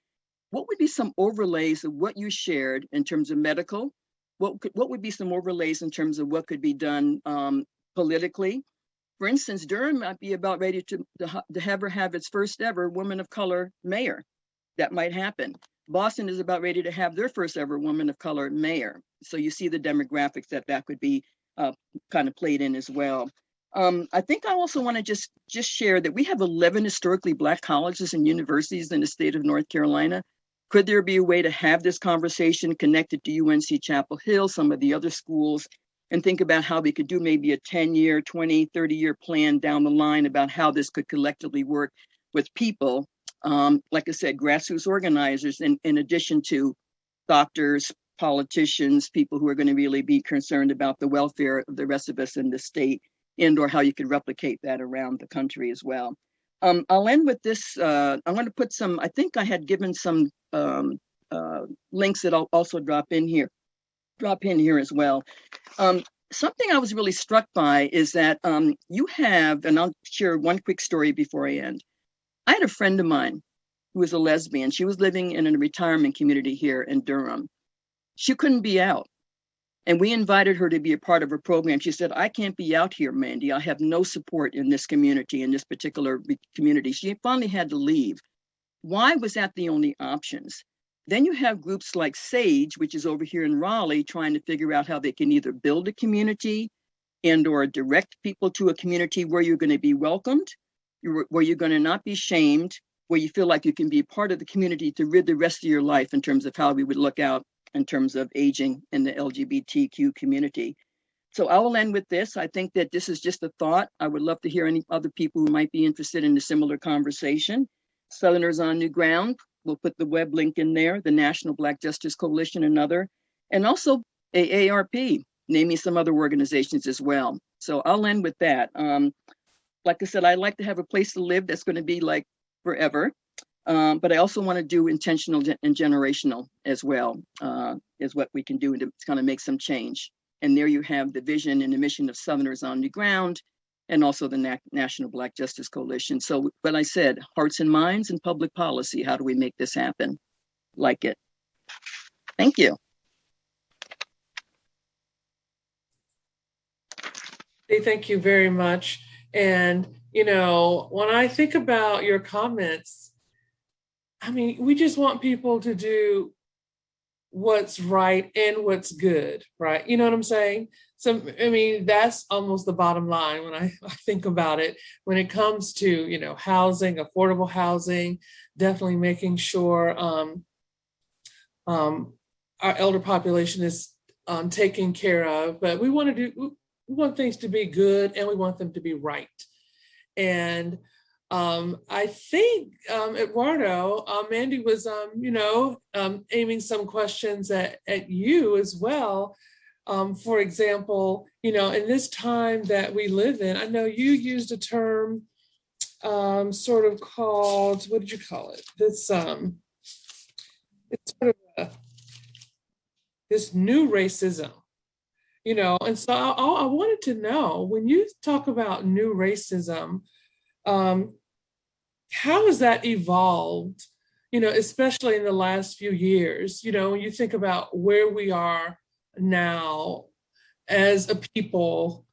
what would be some overlays of what you shared in terms of medical? What would be some overlays in terms of what could be done politically? For instance, Durham might be about ready to have its first ever woman of color mayor. That might happen. Boston is about ready to have their first ever woman of color mayor. So you see the demographics that could be kind of played in as well. I think I also want to just share that we have 11 historically Black colleges and universities in the state of North Carolina. Could there be a way to have this conversation connected to UNC Chapel Hill, some of the other schools, and think about how we could do maybe a 10-year, 20, 30-year plan down the line about how this could collectively work with people, like I said, grassroots organizers, in addition to doctors, politicians, people who are going to really be concerned about the welfare of the rest of us in the state, and or how you could replicate that around the country as well. I'll end with this. I'm going to put some, I think I had given some links that I'll also drop in here as well. Something I was really struck by is that you have, and I'll share one quick story before I end. I had a friend of mine who was a lesbian. She was living in a retirement community here in Durham. She couldn't be out. And we invited her to be a part of a program. She said, I can't be out here, Mandy. I have no support in this community, in this particular community. She finally had to leave. Why was that the only options? Then you have groups like SAGE, which is over here in Raleigh, trying to figure out how they can either build a community and or direct people to a community where you're going to be welcomed, where you're going to not be shamed, where you feel like you can be part of the community to rid the rest of your life in terms of how we would look out in terms of aging in the LGBTQ community. So I will end with this. I think that this is just a thought. I would love to hear any other people who might be interested in a similar conversation. Southerners on New Ground, we'll put the web link in there, the National Black Justice Coalition, another, and also AARP, naming some other organizations as well. So I'll end with that. Like I said, I like to have a place to live that's going to be like forever. But I also want to do intentional and generational as well, is what we can do to kind of make some change. And there you have the vision and the mission of Southerners on the Ground, and also the National Black Justice Coalition. So, but I said, hearts and minds and public policy, how do we make this happen? Like it. Thank you. Thank you very much. And, you know, when I think about your comments, I mean, we just want people to do what's right and what's good, right? You know what I'm saying? So, I mean, that's almost the bottom line when I think about it. When it comes to, you know, housing, affordable housing, definitely making sure our elder population is taken care of. But we want things to be good, and we want them to be right. And I think, Eduardo, Mandy was, aiming some questions at you as well. For example, you know, in this time that we live in, I know you used a term sort of called, what did you call it? This, it's sort of this new racism, you know, and so I wanted to know, when you talk about new racism, how has that evolved, you know, especially in the last few years? You know, when you think about where we are now as a people,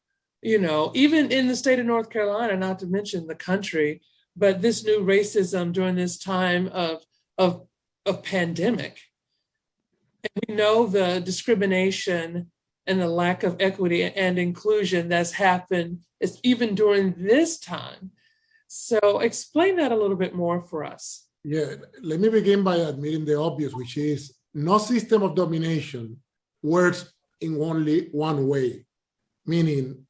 you know, even in the state of North Carolina, not to mention the country, but this new racism during this time of pandemic. And we know the discrimination and the lack of equity and inclusion that's happened even during this time. So explain that a little bit more for us. Yeah, let me begin by admitting the obvious, which is no system of domination works in only one way. Meaning,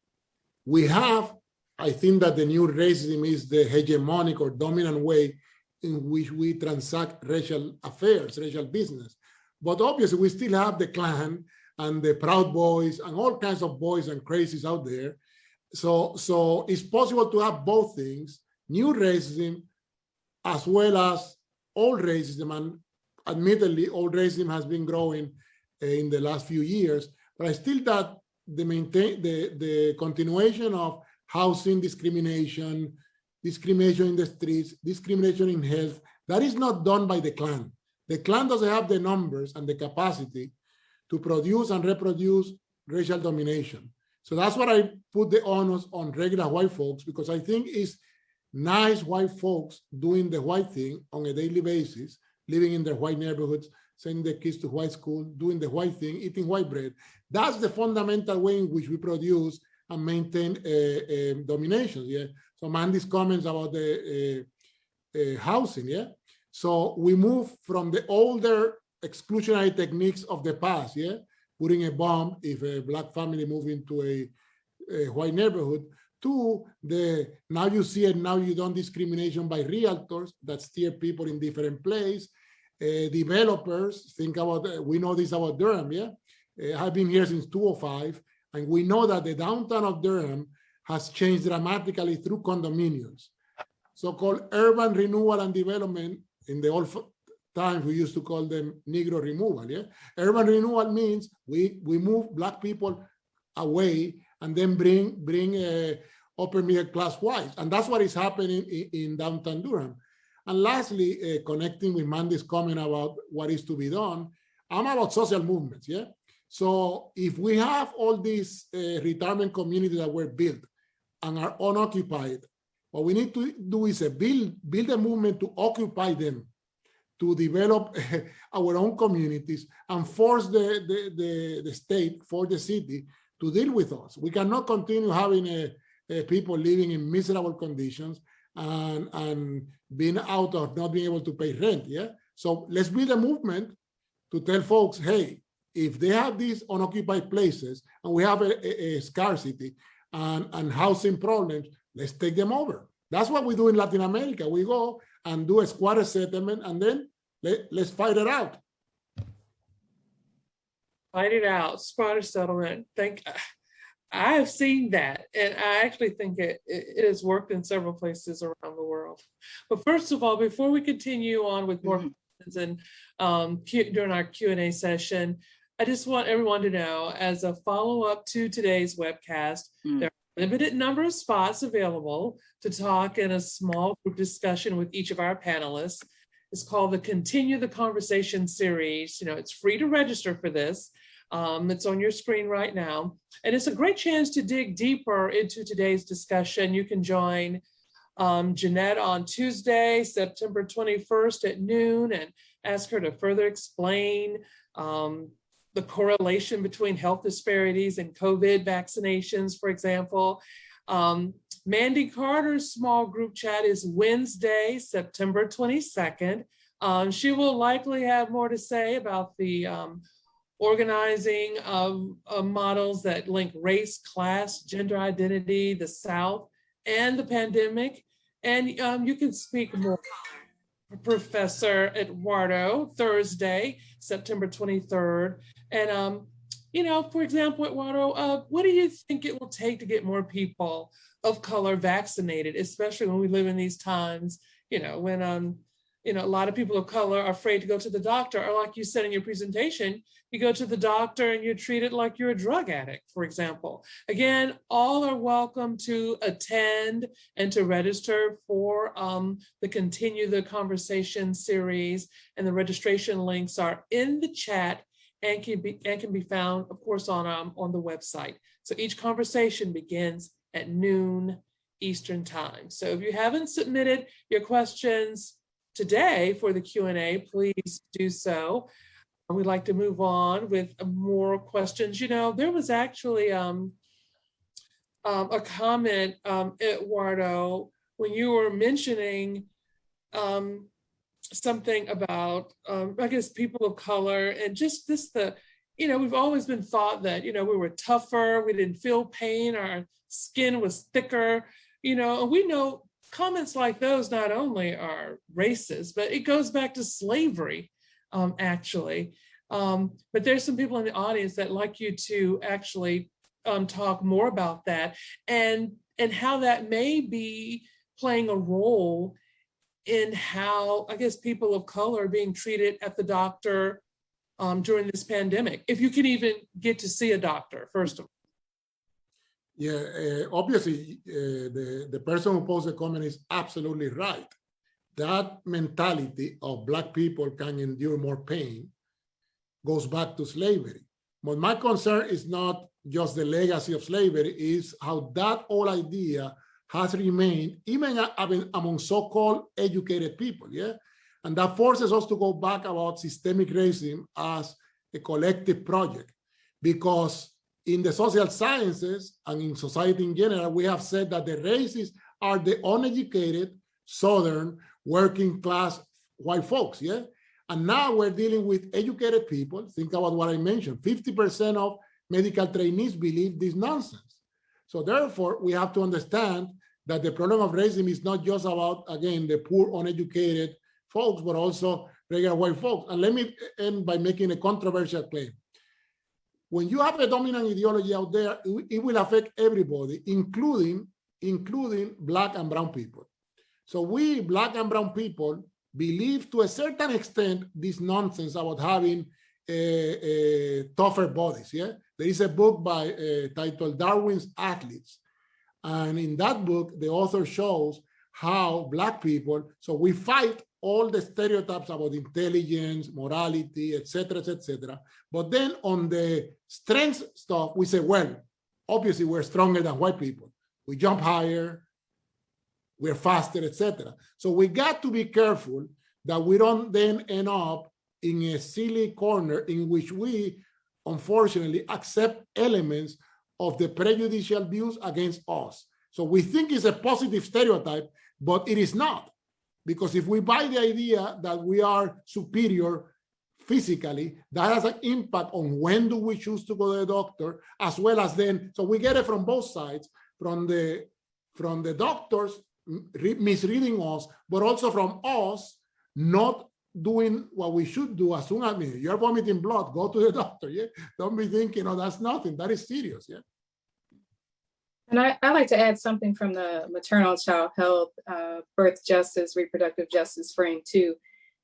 I think that the new racism is the hegemonic or dominant way in which we transact racial affairs, racial business. But obviously, we still have the Klan and the Proud Boys and all kinds of boys and crazies out there. So it's possible to have both things, new racism as well as old racism. And admittedly, old racism has been growing in the last few years. But I still that the continuation of housing discrimination in the streets, discrimination in health, that is not done by the Klan. The Klan doesn't have the numbers and the capacity to produce and reproduce racial domination. So that's what I put the onus on regular white folks, because I think it's nice white folks doing the white thing on a daily basis, living in their white neighborhoods, sending their kids to white school, doing the white thing, eating white bread. That's the fundamental way in which we produce and maintain domination. Yeah. So Mandy's comments about the housing. Yeah. So we move from the older exclusionary techniques of the past. Yeah. Putting a bomb if a Black family move into a white neighborhood, to the now you see it, now you don't discrimination by realtors that steer people in different places. Developers, think about, we know this about Durham, yeah? I've been here since 2005, and we know that the downtown of Durham has changed dramatically through condominiums. So-called urban renewal and development, in the old times we used to call them Negro removal, yeah? Urban renewal means we move Black people away and then bring upper middle class whites. And that's what is happening in downtown Durham. And lastly, connecting with Mandy's comment about what is to be done, I'm about social movements, yeah? So if we have all these retirement communities that were built and are unoccupied, what we need to do is build a movement to occupy them, to develop our own communities and force the state, for the city to deal with us. We cannot continue having people living in miserable conditions and being out of not being able to pay rent, yeah? So let's build a movement to tell folks, hey, if they have these unoccupied places and we have a scarcity and housing problems, let's take them over. That's what we do in Latin America. We go and do a squatter settlement and then let's fight it out. Fight it out, squatter settlement. I've seen that, and I actually think it has worked in several places around the world. But first of all, before we continue on with more questions and during our Q&A session, I just want everyone to know, as a follow-up to today's webcast, there are a limited number of spots available to talk in a small group discussion with each of our panelists. It's called the Continue the Conversation series. You know, it's free to register for this. It's on your screen right now. And it's a great chance to dig deeper into today's discussion. You can join Jeanette on Tuesday, September 21st at noon, and ask her to further explain the correlation between health disparities and COVID vaccinations, for example. Mandy Carter's small group chat is Wednesday, September 22nd. She will likely have more to say about the organizing of models that link race, class, gender identity, the South, and the pandemic. And you can speak more. Professor Eduardo, Thursday, September 23rd. And, you know, for example, Eduardo, what do you think it will take to get more people of color vaccinated, especially when we live in these times, you know, when, you know, a lot of people of color are afraid to go to the doctor, or like you said in your presentation, you go to the doctor and you're treated like you're a drug addict, for example. Again, all are welcome to attend and to register for the Continue the Conversation series, and the registration links are in the chat and can be found, of course, on the website. So each conversation begins at noon Eastern time. So if you haven't submitted your questions today for the Q&A, please do so. We'd like to move on with more questions. You know, there was actually a comment, Eduardo, when you were mentioning something about, I guess, people of color, and just this, you know, we've always been thought that, you know, we were tougher, we didn't feel pain, our skin was thicker, you know, and we know comments like those not only are racist, but it goes back to slavery, actually. But there's some people in the audience that like you to actually talk more about that, and how that may be playing a role in how, I guess, people of color are being treated at the doctor during this pandemic, if you can even get to see a doctor, first of all. Yeah, obviously, the person who posed the comment is absolutely right. That mentality of Black people can endure more pain goes back to slavery. But my concern is not just the legacy of slavery, is how that whole idea has remained even among so-called educated people, yeah? And that forces us to go back about systemic racism as a collective project, because in the social sciences and in society in general, we have said that the racists are the uneducated, Southern, working class white folks, yeah? And now we're dealing with educated people. Think about what I mentioned. 50% of medical trainees believe this nonsense. So therefore, we have to understand that the problem of racism is not just about, again, the poor, uneducated folks, but also regular white folks. And let me end by making a controversial claim. When you have a dominant ideology out there, it will affect everybody, including Black and brown people. So we, Black and brown people, believe to a certain extent this nonsense about having tougher bodies, yeah? There is a book by titled Darwin's Athletes. And in that book, the author shows how Black people, so we fight all the stereotypes about intelligence, morality, et cetera, et cetera. But then on the strength stuff, we say, well, obviously we're stronger than white people. We jump higher, we're faster, et cetera. So we got to be careful that we don't then end up in a silly corner in which we, unfortunately, accept elements of the prejudicial views against us. So we think it's a positive stereotype, but it is not. Because if we buy the idea that we are superior physically, that has an impact on when do we choose to go to the doctor, as well as then, so we get it from both sides, from the doctors misreading us, but also from us not doing what we should do. As soon as you're vomiting blood, go to the doctor, yeah? Don't be thinking, oh, that's nothing, that is serious, yeah? And I like to add something from the maternal child health, birth justice, reproductive justice frame too.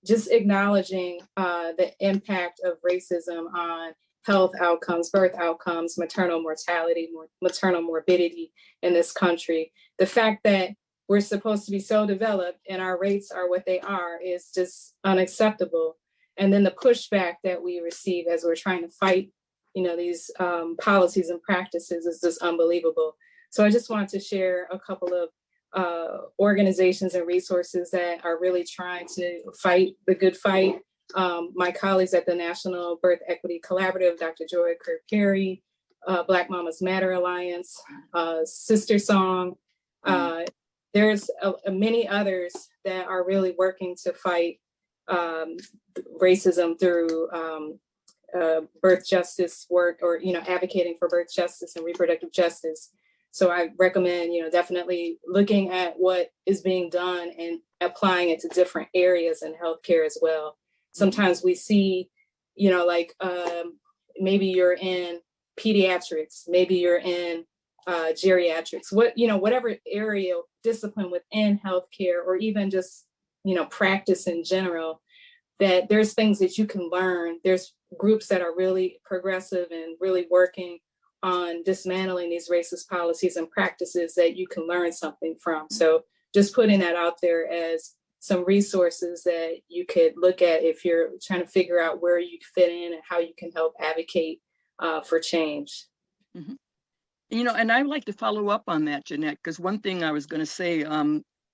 Just acknowledging the impact of racism on health outcomes, birth outcomes, maternal mortality, maternal morbidity in this country. The fact that we're supposed to be so developed and our rates are what they are is just unacceptable. And then the pushback that we receive as we're trying to fight, these policies and practices is just unbelievable. So I just wanted to share a couple of organizations and resources that are really trying to fight the good fight. My colleagues at the National Birth Equity Collaborative, Dr. Joy Kerr-Perry, Black Mamas Matter Alliance, Sister Song. There's many others that are really working to fight racism through birth justice work, or advocating for birth justice and reproductive justice. So I recommend, definitely looking at what is being done and applying it to different areas in healthcare as well. Sometimes we see, maybe you're in pediatrics, maybe you're in geriatrics, whatever area, discipline within healthcare, or even just, practice in general, that there's things that you can learn. There's groups that are really progressive and really working on dismantling these racist policies and practices that you can learn something from. So just putting that out there as some resources that you could look at if you're trying to figure out where you fit in and how you can help advocate for change. Mm-hmm. And I'd like to follow up on that, Jeanette, because one thing I was going to say,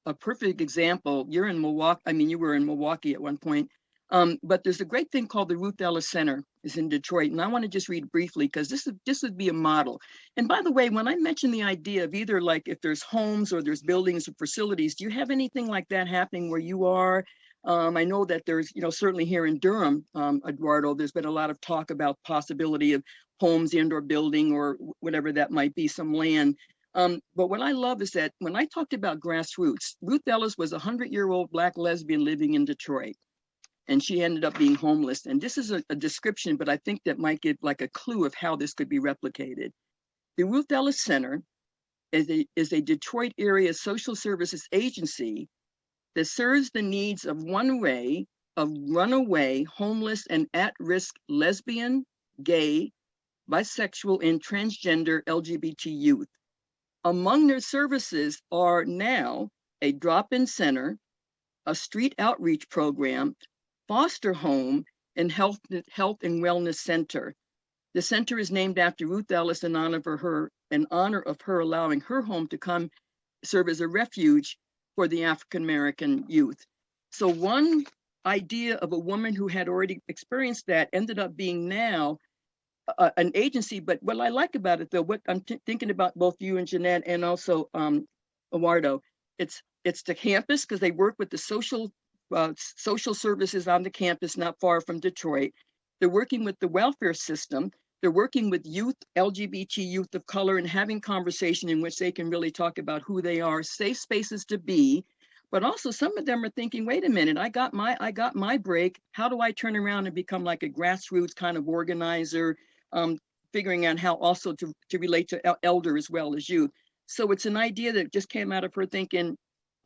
a perfect example, you're in Milwaukee, you were in Milwaukee at one point, but there's a great thing called the Ruth Ellis Center is in Detroit. And I want to just read briefly, because this would be a model. And by the way, when I mentioned the idea of either like if there's homes or there's buildings or facilities, do you have anything like that happening where you are? I know that there's, certainly here in Durham, Eduardo, there's been a lot of talk about possibility of homes and or building or whatever that might be, some land. But what I love is that when I talked about grassroots, Ruth Ellis was a 100-year-old Black lesbian living in Detroit. And she ended up being homeless. And this is a description, but I think that might give like a clue of how this could be replicated. The Ruth Ellis Center is a Detroit area social services agency that serves the needs of runaway, homeless, and at-risk lesbian, gay, bisexual, and transgender LGBT youth. Among their services are now a drop-in center, a street outreach program, foster home, and health and wellness center. The center is named after Ruth Ellis in honor of her allowing her home to come serve as a refuge for the African-American youth. So one idea of a woman who had already experienced that ended up being now an agency. But what I like about it, though, what I'm thinking about both you and Jeanette and also Eduardo, it's the campus, because they work with the social services on the campus not far from Detroit. They're working with the welfare system. They're working with youth, LGBT youth of color, and having conversation in which they can really talk about who they are, safe spaces to be. But also some of them are thinking, wait a minute, I got my break. How do I turn around and become like a grassroots kind of organizer, figuring out how also to relate to elder as well as youth. So it's an idea that just came out of her thinking,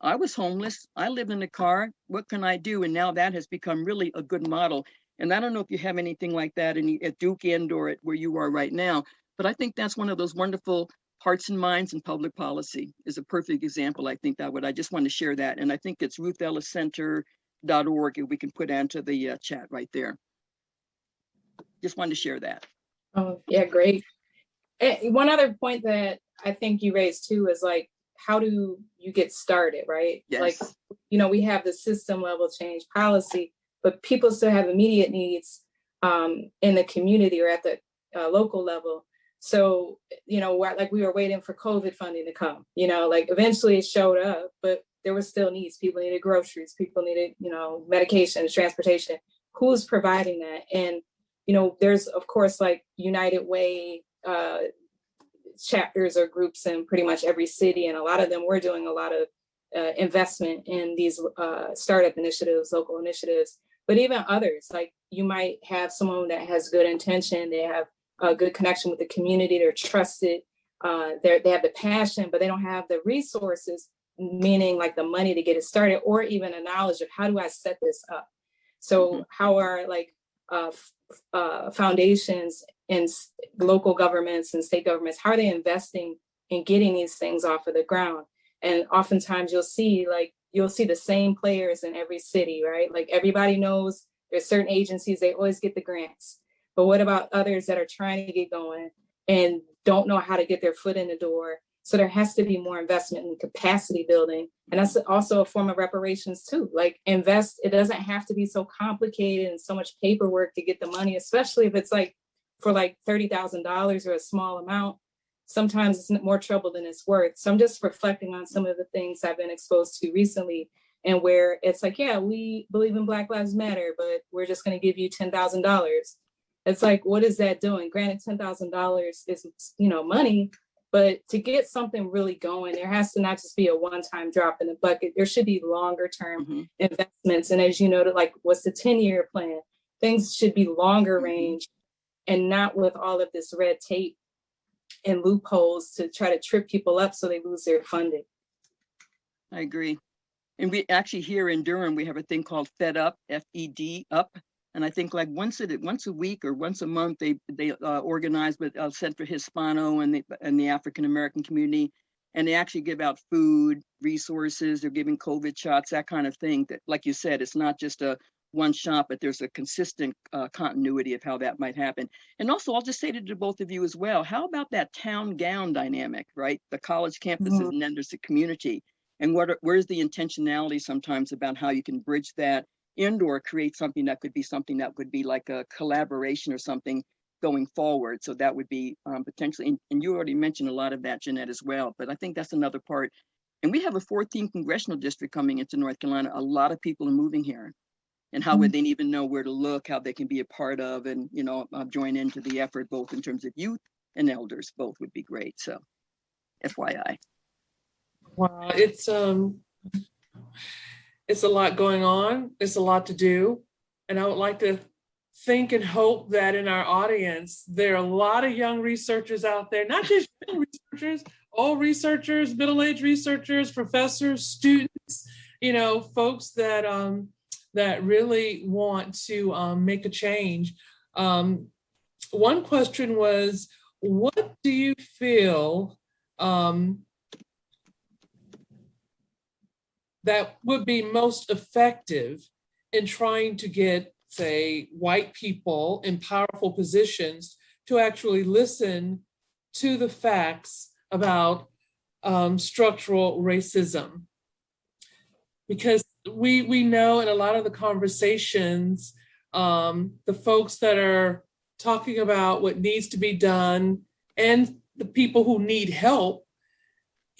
I was homeless, I live in a car, what can I do? And now that has become really a good model. And I don't know if you have anything like that at Duke End or at where you are right now, but I think that's one of those wonderful hearts and minds in public policy is a perfect example. I think I just want to share that. And I think it's RuthEllisCenter.org, and we can put onto the chat right there. Just wanted to share that. Oh, yeah, great. And one other point that I think you raised too is like, how do you get started, right? Yes. Like, we have the system level change policy, but people still have immediate needs in the community or at the local level. So, like we were waiting for COVID funding to come, like eventually it showed up, but there were still needs. People needed groceries, people needed, medications, transportation. Who's providing that? And, there's of course like United Way chapters or groups in pretty much every city. And a lot of them were doing a lot of investment in these startup initiatives, local initiatives, but even others, like you might have someone that has good intention, they have a good connection with the community, they're trusted, they have the passion, but they don't have the resources, meaning like the money to get it started, or even a knowledge of how do I set this up. So how are like foundations and local governments and state governments, how are they investing in getting these things off of the ground? And oftentimes you'll see the same players in every city, right? Like everybody knows there's certain agencies, they always get the grants. But what about others that are trying to get going and don't know how to get their foot in the door? So there has to be more investment in capacity building. And that's also a form of reparations too. Like invest, it doesn't have to be so complicated and so much paperwork to get the money, especially if it's like for like $30,000 or a small amount. Sometimes it's more trouble than it's worth. So I'm just reflecting on some of the things I've been exposed to recently, and where it's like, yeah, we believe in Black Lives Matter, but we're just going to give you $10,000. It's like, what is that doing? Granted, $10,000 is, money, but to get something really going, there has to not just be a one-time drop in the bucket. There should be longer-term investments. And as you noted, like, what's the 10-year plan? Things should be longer range and not with all of this red tape and loopholes to try to trip people up so they lose their funding. I agree. And we actually here in Durham, we have a thing called Fed Up, FED Up. And I think like once a week or once a month, they organize with Centro Hispano and the African American community, and they actually give out food, resources. They're giving COVID shots, that kind of thing. That, like you said, it's not just a one shot, but there's a consistent continuity of how that might happen. And also, I'll just say to both of you as well, how about that town gown dynamic, right? The college campuses and then there's the community. And where's the intentionality sometimes about how you can bridge that and/or create something that could be like a collaboration or something going forward. So that would be potentially, and you already mentioned a lot of that, Jeanette, as well, but I think that's another part. And we have a 14th congressional district coming into North Carolina. A lot of people are moving here. And how would they even know where to look, how they can be a part of and, join into the effort, both in terms of youth and elders, both would be great. So FYI. Wow, it's a lot going on. It's a lot to do. And I would like to think and hope that in our audience, there are a lot of young researchers out there, not just young researchers, old researchers, middle-aged researchers, professors, students, folks that that really want to make a change. One question was, what do you feel that would be most effective in trying to get, say, white people in powerful positions to actually listen to the facts about structural racism? Because we know in a lot of the conversations, the folks that are talking about what needs to be done and the people who need help,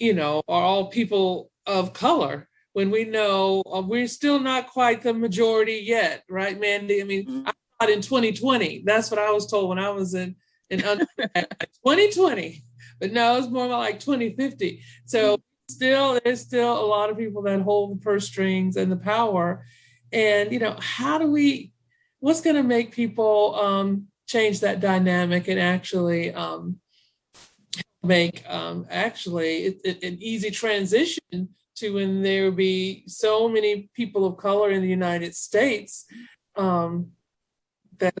are all people of color. When we know we're still not quite the majority yet, right, Mandy? I mean, I thought in 2020, that's what I was told when I was in 2020, but no, it's more like 2050. So there's still a lot of people that hold the purse strings and the power. And, what's going to make people change that dynamic and actually make an easy transition to when there will be so many people of color in the United States that we're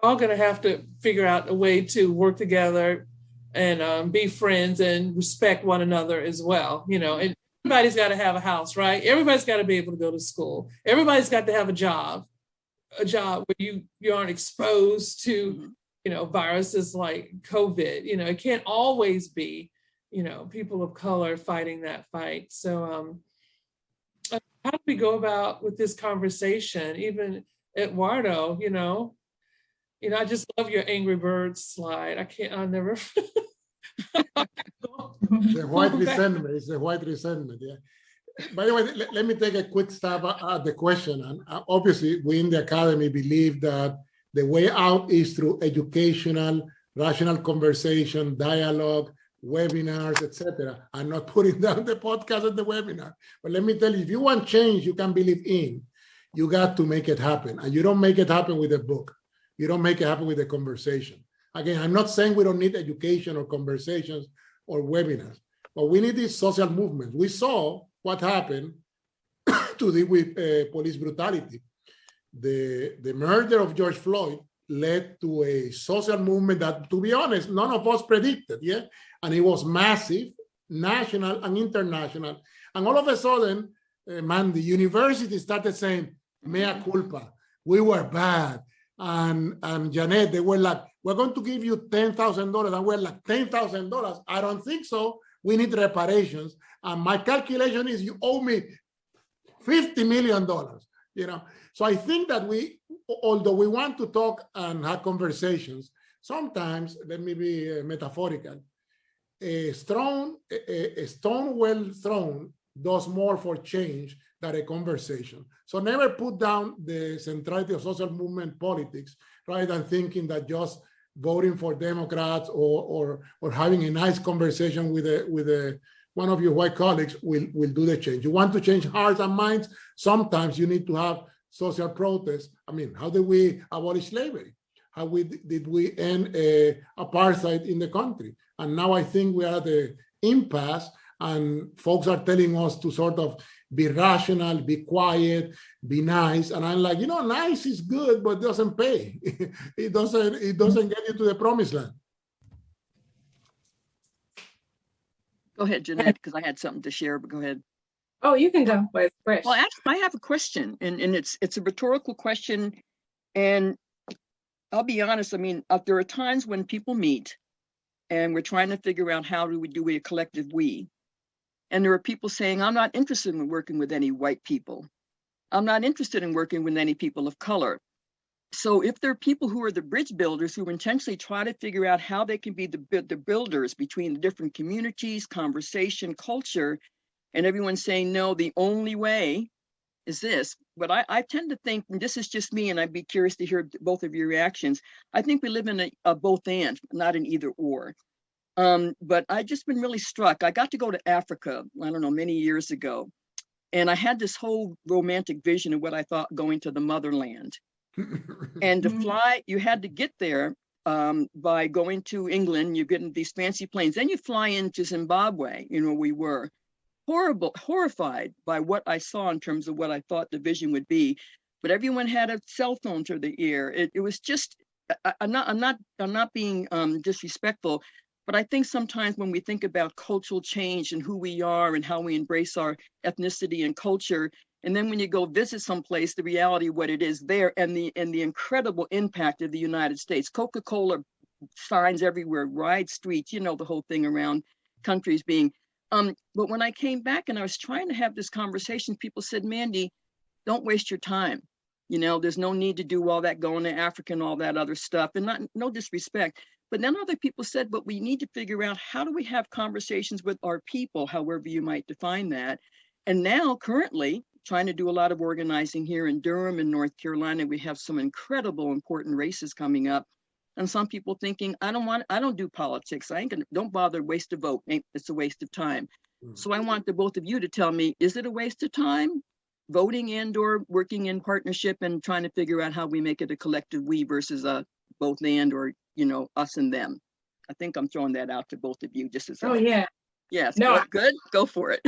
all going to have to figure out a way to work together and be friends and respect one another as well. And everybody's got to have a house, right? Everybody's got to be able to go to school. Everybody's got to have a job where you aren't exposed to, viruses like COVID. It can't always be people of color fighting that fight. So how do we go about with this conversation? Even Eduardo, I just love your Angry Birds slide. I'll never. The white resentment, it's the white resentment, yeah. By the way, let me take a quick stab at the question. And obviously, we in the academy believe that the way out is through educational, rational conversation, dialogue, webinars, etc. I'm not putting down the podcast and the webinar, but let me tell you, if you want change you can believe in, you got to make it happen. And you don't make it happen with a book. You don't make it happen with a conversation. Again, I'm not saying we don't need education or conversations or webinars. But we need these social movements. We saw what happened to deal with police brutality. The murder of George Floyd led to a social movement that, to be honest, none of us predicted, yeah? And it was massive, national and international. And all of a sudden, man, the university started saying, mea culpa, we were bad. And Janet, they were like, we're going to give you $10,000. And we're like, $10,000? I don't think so. We need reparations. And my calculation is you owe me $50 million, you know? So I think that we, although we want to talk and have conversations, sometimes, let me be metaphorical, a stone well thrown does more for change than a conversation. So never put down the centrality of social movement politics rather than thinking that just voting for Democrats or having a nice conversation with one of your white colleagues will do the change. You want to change hearts and minds, sometimes you need to have social protest. I mean, how did we abolish slavery? How did we end apartheid in the country? And now I think we are at the impasse and folks are telling us to sort of be rational, be quiet, be nice. And I'm like, you know, nice is good, but it doesn't pay. It doesn't get you to the promised land. Go ahead, Jeanette, because I had something to share, but go ahead. Oh, you can go. It's fresh. Well, actually, I have a question, and it's a rhetorical question. And I'll be honest, I mean, there are times when people meet and we're trying to figure out how do we do a collective we. And there are people saying, I'm not interested in working with any white people. I'm not interested in working with any people of color. So if there are people who are the bridge builders who intentionally try to figure out how they can be the builders between the different communities, conversation, culture, and everyone's saying, no, the only way is this. But I tend to think, and this is just me, and I'd be curious to hear both of your reactions. I think we live in a both and, not an either or. But I've just been really struck. I got to go to Africa, I don't know, many years ago. And I had this whole romantic vision of what I thought going to the motherland. And to fly, you had to get there by going to England, you get in these fancy planes. Then you fly into Zimbabwe, you know, we were horrified by what I saw in terms of what I thought the vision would be. But everyone had a cell phone to their ear. It was just, I'm not being disrespectful, but I think sometimes when we think about cultural change and who we are and how we embrace our ethnicity and culture, and then when you go visit someplace, the reality of what it is there and the incredible impact of the United States. Coca-Cola signs everywhere, wide streets, you know, the whole thing around countries being. But when I came back and I was trying to have this conversation, people said, Mandy, don't waste your time. You know, there's no need to do all that going to Africa and all that other stuff, and no disrespect. But then other people said, but we need to figure out how do we have conversations with our people, however you might define that. And now currently trying to do a lot of organizing here in Durham and North Carolina. We have some incredible important races coming up. And some people thinking, I don't do politics. Don't bother, waste a vote. It's a waste of time. So I want the both of you to tell me, is it a waste of time voting and or working in partnership and trying to figure out how we make it a collective we versus a both and or, you know, us and them? I think I'm throwing that out to both of you just as Yes, no, good. Go for it.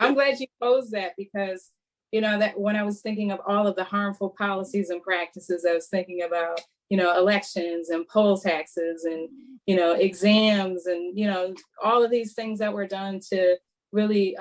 I'm glad you posed that because, you know, that when I was thinking of all of the harmful policies and practices, I was thinking about, you know, elections and poll taxes and, you know, exams and, you know, all of these things that were done to really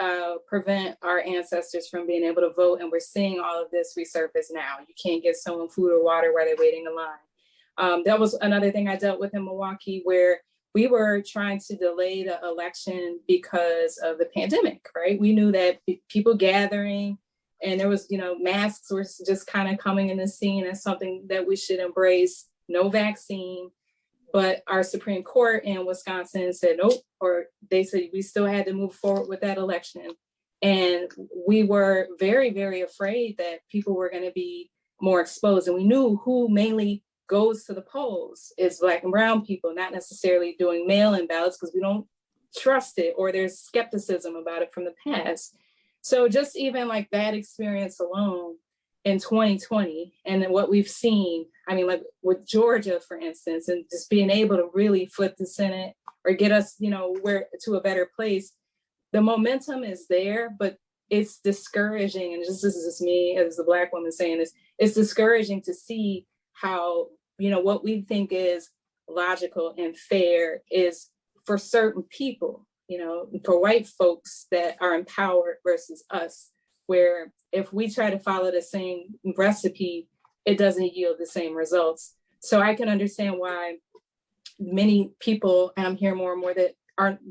prevent our ancestors from being able to vote. And we're seeing all of this resurface now. You can't get someone food or water while they're waiting in line. That was another thing I dealt with in Milwaukee, where we were trying to delay the election because of the pandemic, right? We knew that people gathering and there was, you know, masks were just kind of coming in the scene as something that we should embrace. No vaccine, but our Supreme Court in Wisconsin said nope, or they said we still had to move forward with that election. And we were very, very afraid that people were going to be more exposed. And we knew who mainly goes to the polls is Black and brown people, not necessarily doing mail-in ballots because we don't trust it or there's skepticism about it from the past. So just even like that experience alone in 2020 and then what we've seen, I mean, like with Georgia, for instance, and just being able to really flip the Senate or get us, where to a better place. The momentum is there, but it's discouraging. And this is just me as a Black woman saying this, it's discouraging to see how, what we think is logical and fair is for certain people, for white folks that are empowered versus us, where if we try to follow the same recipe, it doesn't yield the same results. So I can understand why many people, and I'm hearing more and more that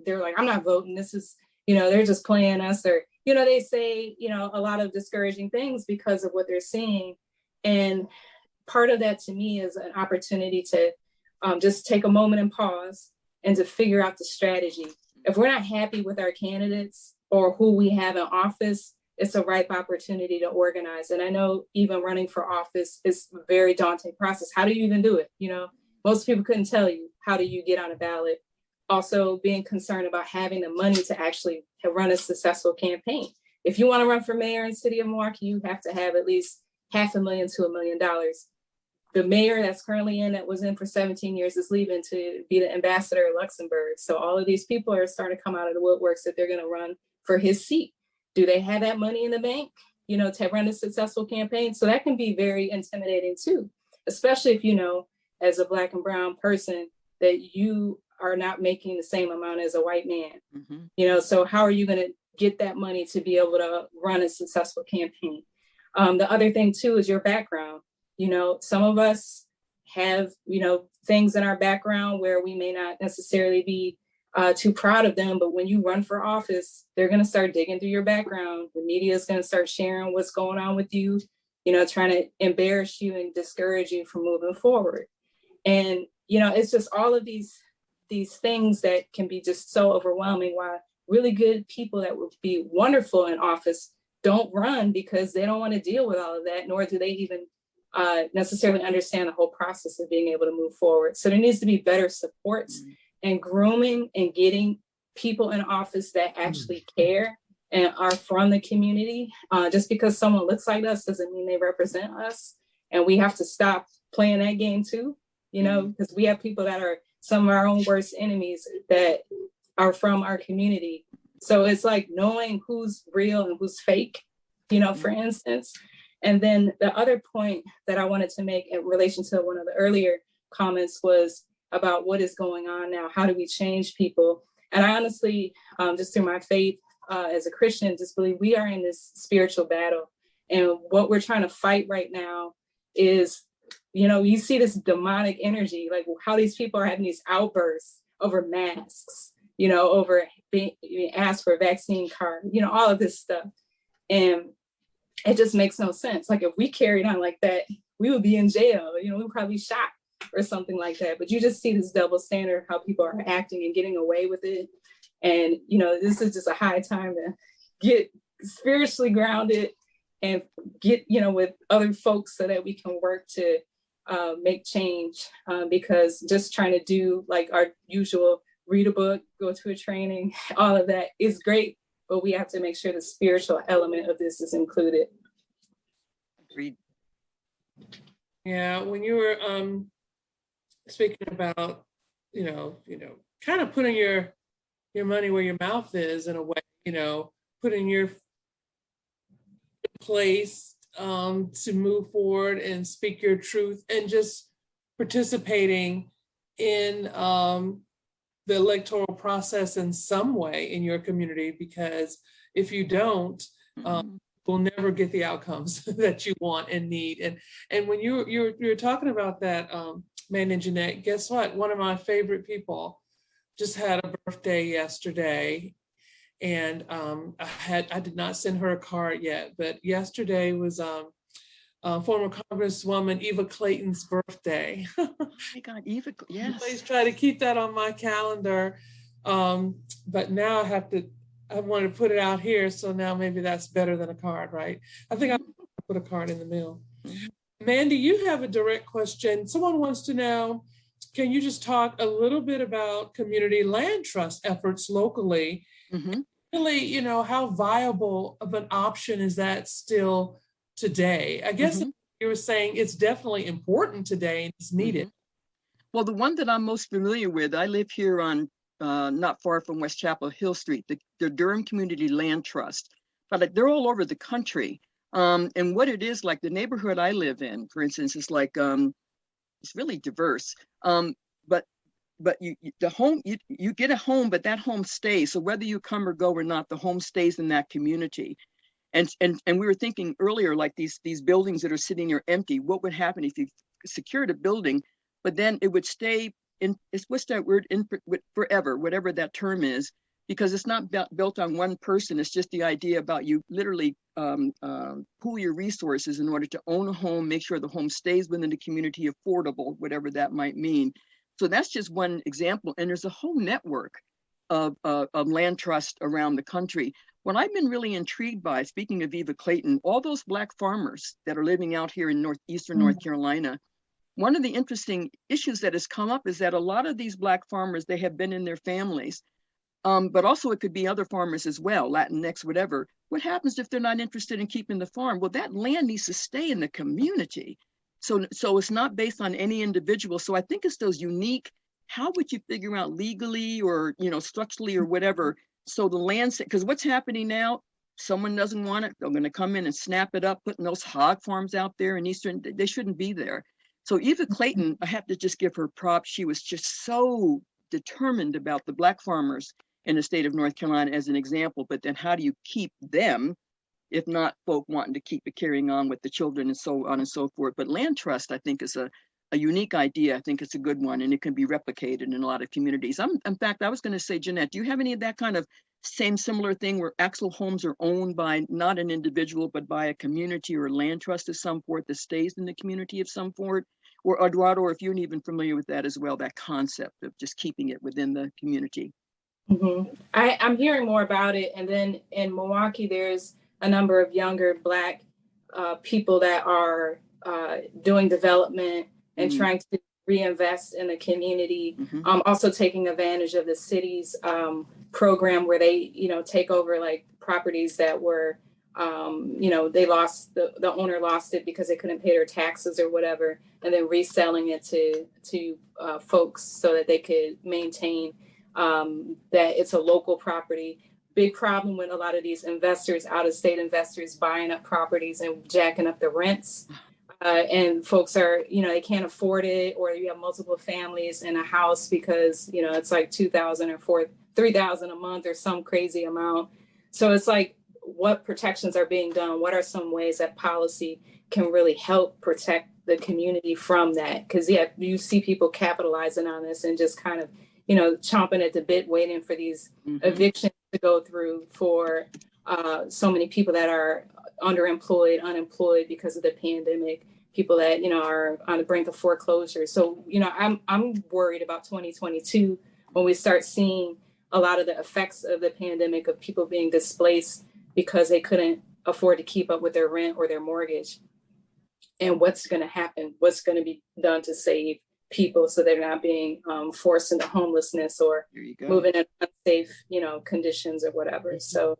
they're like, I'm not voting. This is, they're just playing us, or, they say, a lot of discouraging things because of what they're seeing. And part of that to me is an opportunity to just take a moment and pause and to figure out the strategy. If we're not happy with our candidates or who we have in office, it's a ripe opportunity to organize. And I know even running for office is a very daunting process. How do you even do it? Most people couldn't tell you, how do you get on a ballot? Also being concerned about having the money to actually run a successful campaign. If you want to run for mayor in the city of Milwaukee, you have to have at least $500,000 to $1 million. The mayor that's currently in, that was in for 17 years, is leaving to be the ambassador of Luxembourg. So all of these people are starting to come out of the woodworks that they're going to run for his seat. Do they have that money in the bank, to run a successful campaign? So that can be very intimidating too, especially if as a Black and brown person, that you are not making the same amount as a white man. Mm-hmm. So how are you going to get that money to be able to run a successful campaign? The other thing too is your background. Some of us have, things in our background where we may not necessarily be too proud of them, but when you run for office, they're going to start digging through your background. The media is going to start sharing what's going on with you, trying to embarrass you and discourage you from moving forward. And, it's just all of these things that can be just so overwhelming, why really good people that would be wonderful in office don't run, because they don't want to deal with all of that, nor do they even necessarily understand the whole process of being able to move forward. So there needs to be better supports and grooming and getting people in office that actually care and are from the community. Just because someone looks like us doesn't mean they represent us. And we have to stop playing that game too, because we have people that are some of our own worst enemies that are from our community. So it's like knowing who's real and who's fake, for instance. And then the other point that I wanted to make in relation to one of the earlier comments was about what is going on now. How do we change people? And I honestly, just through my faith as a Christian, just believe we are in this spiritual battle. And what we're trying to fight right now is, you see this demonic energy, like how these people are having these outbursts over masks, over being asked for a vaccine card, all of this stuff. And it just makes no sense. Like if we carried on like that, we would be in jail, we would probably shot or something like that. But you just see this double standard, how people are acting and getting away with it. And, this is just a high time to get spiritually grounded and get, with other folks so that we can work to make change, because just trying to do like our usual, read a book, go to a training, all of that is great, but we have to make sure the spiritual element of this is included. Agreed. Yeah, when you were speaking about, kind of putting your money where your mouth is in a way, putting your place to move forward and speak your truth and just participating in the electoral process in some way in your community, because if you don't, we'll never get the outcomes that you want and need. And when you're talking about that, Mandy and Jeanette, guess what? One of my favorite people just had a birthday yesterday. And I did not send her a card yet, but yesterday was former Congresswoman Eva Clayton's birthday. Oh my God, Eva, yes. Please try to keep that on my calendar. But now I want to put it out here, so now maybe that's better than a card, right? I think I'll put a card in the mail. Mandy, you have a direct question. Someone wants to know, can you just talk a little bit about community land trust efforts locally? Really, how viable of an option is that still today? I guess you were saying it's definitely important today and it's needed. Well, the one that I'm most familiar with, I live here on not far from West Chapel Hill Street, the Durham Community Land Trust. But like, they're all over the country. And what it is, like the neighborhood I live in, for instance, is like, it's really diverse. But the home, you get a home, but that home stays. So whether you come or go or not, the home stays in that community. And we were thinking earlier, like these buildings that are sitting here empty, what would happen if you secured a building, but then it would stay in, what's that word, in forever, whatever that term is, because it's not built on one person. It's just the idea about you literally pool your resources in order to own a home, make sure the home stays within the community, affordable, whatever that might mean. So that's just one example. And there's a whole network of land trust around the country. What I've been really intrigued by, speaking of Eva Clayton, all those Black farmers that are living out here in northeastern North Carolina, one of the interesting issues that has come up is that a lot of these Black farmers, they have been in their families, but also it could be other farmers as well, Latinx, whatever. What happens if they're not interested in keeping the farm? Well, that land needs to stay in the community. So it's not based on any individual. So I think it's those unique, how would you figure out legally or, structurally or whatever, so the land, because what's happening now, someone doesn't want it, they're going to come in and snap it up, putting those hog farms out there in Eastern, they shouldn't be there. So Eva Clayton, I have to just give her props. She was just so determined about the Black farmers in the state of North Carolina as an example, but then how do you keep them, if not folk wanting to keep it carrying on with the children and so on and so forth. But land trust, I think, is a unique idea. I think it's a good one, and it can be replicated in a lot of communities. In fact, I was going to say, Jeanette, do you have any of that kind of similar thing where actual homes are owned by not an individual, but by a community or a land trust of some sort that stays in the community of some sort? Or Eduardo, or if you're even familiar with that as well, that concept of just keeping it within the community. Mm-hmm. I'm hearing more about it. And then in Milwaukee, there's a number of younger Black people that are doing development and trying to reinvest in the community. Also taking advantage of the city's program where they, take over like properties that were, they lost, the owner lost it because they couldn't pay their taxes or whatever, and then reselling it to folks so that they could maintain that it's a local property. Big problem with a lot of these investors, out-of-state investors, buying up properties and jacking up the rents. And folks are, they can't afford it, or you have multiple families in a house because, it's like $2,000 or $3,000 a month or some crazy amount. So it's like, what protections are being done? What are some ways that policy can really help protect the community from that? Because, you see people capitalizing on this and just kind of, chomping at the bit, waiting for these evictions to go through for so many people that are underemployed, unemployed because of the pandemic, people that, are on the brink of foreclosure. So, I'm worried about 2022 when we start seeing a lot of the effects of the pandemic, of people being displaced because they couldn't afford to keep up with their rent or their mortgage. And what's going to happen? What's going to be done to save people so they're not being forced into homelessness or moving in unsafe, conditions or whatever. So.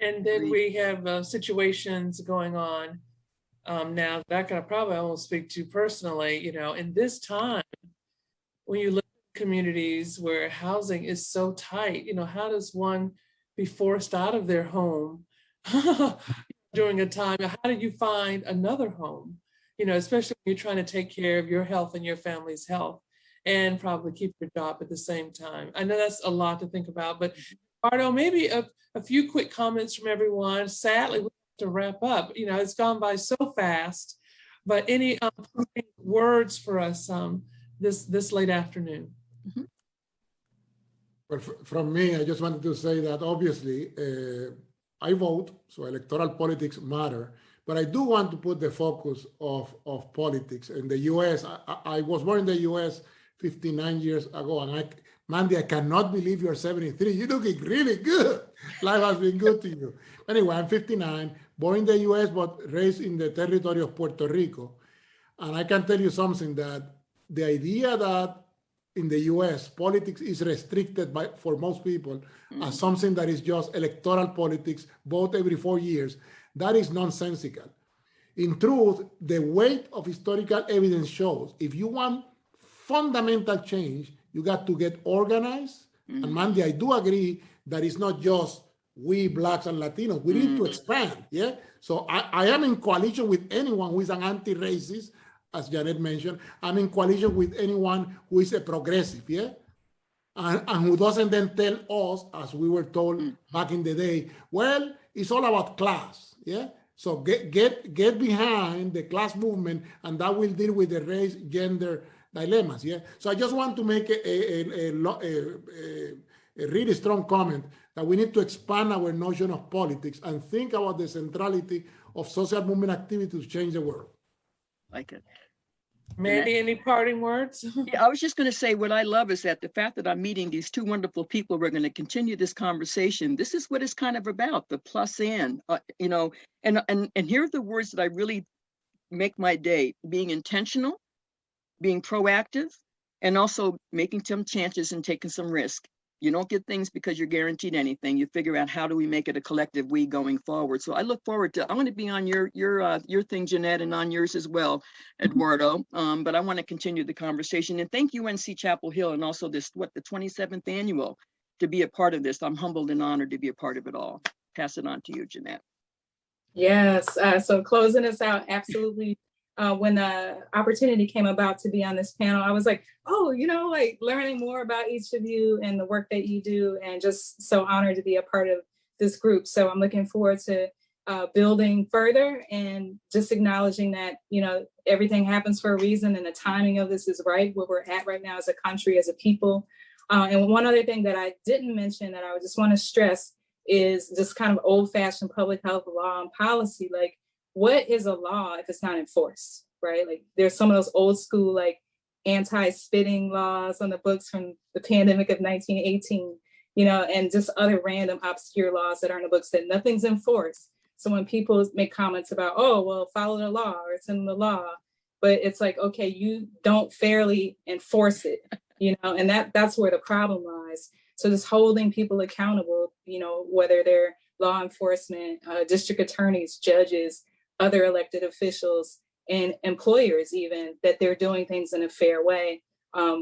And then we have situations going on now that I probably won't speak to personally, in this time, when you look at communities where housing is so tight, how does one be forced out of their home during a time? How do you find another home? Especially when you're trying to take care of your health and your family's health and probably keep your job at the same time. I know that's a lot to think about, but Eduardo, maybe a few quick comments from everyone. Sadly, we have to wrap up. It's gone by so fast, but any words for us this late afternoon? Well, from me, I just wanted to say that obviously I vote, so electoral politics matter. But I do want to put the focus of politics in the U.S. I was born in the U.S. 59 years ago, and Mandy, I cannot believe you're 73. You're looking really good. Life has been good to you. Anyway, I'm 59, born in the U.S., but raised in the territory of Puerto Rico. And I can tell you something, that the idea that in the U.S. politics is restricted for most people as something that is just electoral politics, vote every 4 years, that is nonsensical. In truth, the weight of historical evidence shows if you want fundamental change, You got to get organized. And Mandy, I do agree that it's not just we Blacks and Latinos. We need to expand, yeah? So I am in coalition with anyone who is an anti-racist, as Janet mentioned. I'm in coalition with anyone who is a progressive, yeah? And who doesn't then tell us, as we were told back in the day, well, it's all about class, yeah? So get behind the class movement, and that will deal with the race, gender dilemmas, yeah? So I just want to make a really strong comment that we need to expand our notion of politics and think about the centrality of social movement activity to change the world. Like it. Mandy, any parting words? Yeah, I was just going to say what I love is that the fact that I'm meeting these two wonderful people, we're going to continue this conversation. This is what it's kind of about, the plus and, you know, and here are the words that I really make my day: being intentional, being proactive, and also making some chances and taking some risk. You don't get things because you're guaranteed anything. You figure out how do we make it a collective we going forward. So I look forward to, I'm going to be on your thing, Jeanette, and on yours as well, Eduardo. But I want to continue the conversation. And thank you, NC Chapel Hill, and also this, the 27th annual, to be a part of this. I'm humbled and honored to be a part of it all. Pass it on to you, Jeanette. Yes. So closing us out, absolutely. When the opportunity came about to be on this panel, I was like, oh, you know, like learning more about each of you and the work that you do, and just so honored to be a part of this group. So I'm looking forward to building further, and just acknowledging that, you know, everything happens for a reason, and the timing of this is right, where we're at right now as a country, as a people. And one other thing that I didn't mention that I would just want to stress is just kind of old-fashioned public health law and policy. Like, what is a law if it's not enforced, right? Like, there's some of those old school, like, anti-spitting laws on the books from the pandemic of 1918, you know, and just other random obscure laws that are in the books that nothing's enforced. So when people make comments about, oh, well, follow the law, or it's in the law, but it's like, okay, you don't fairly enforce it, you know, and that's where the problem lies. So just holding people accountable, you know, whether they're law enforcement, district attorneys, judges, other elected officials, and employers even, that they're doing things in a fair way.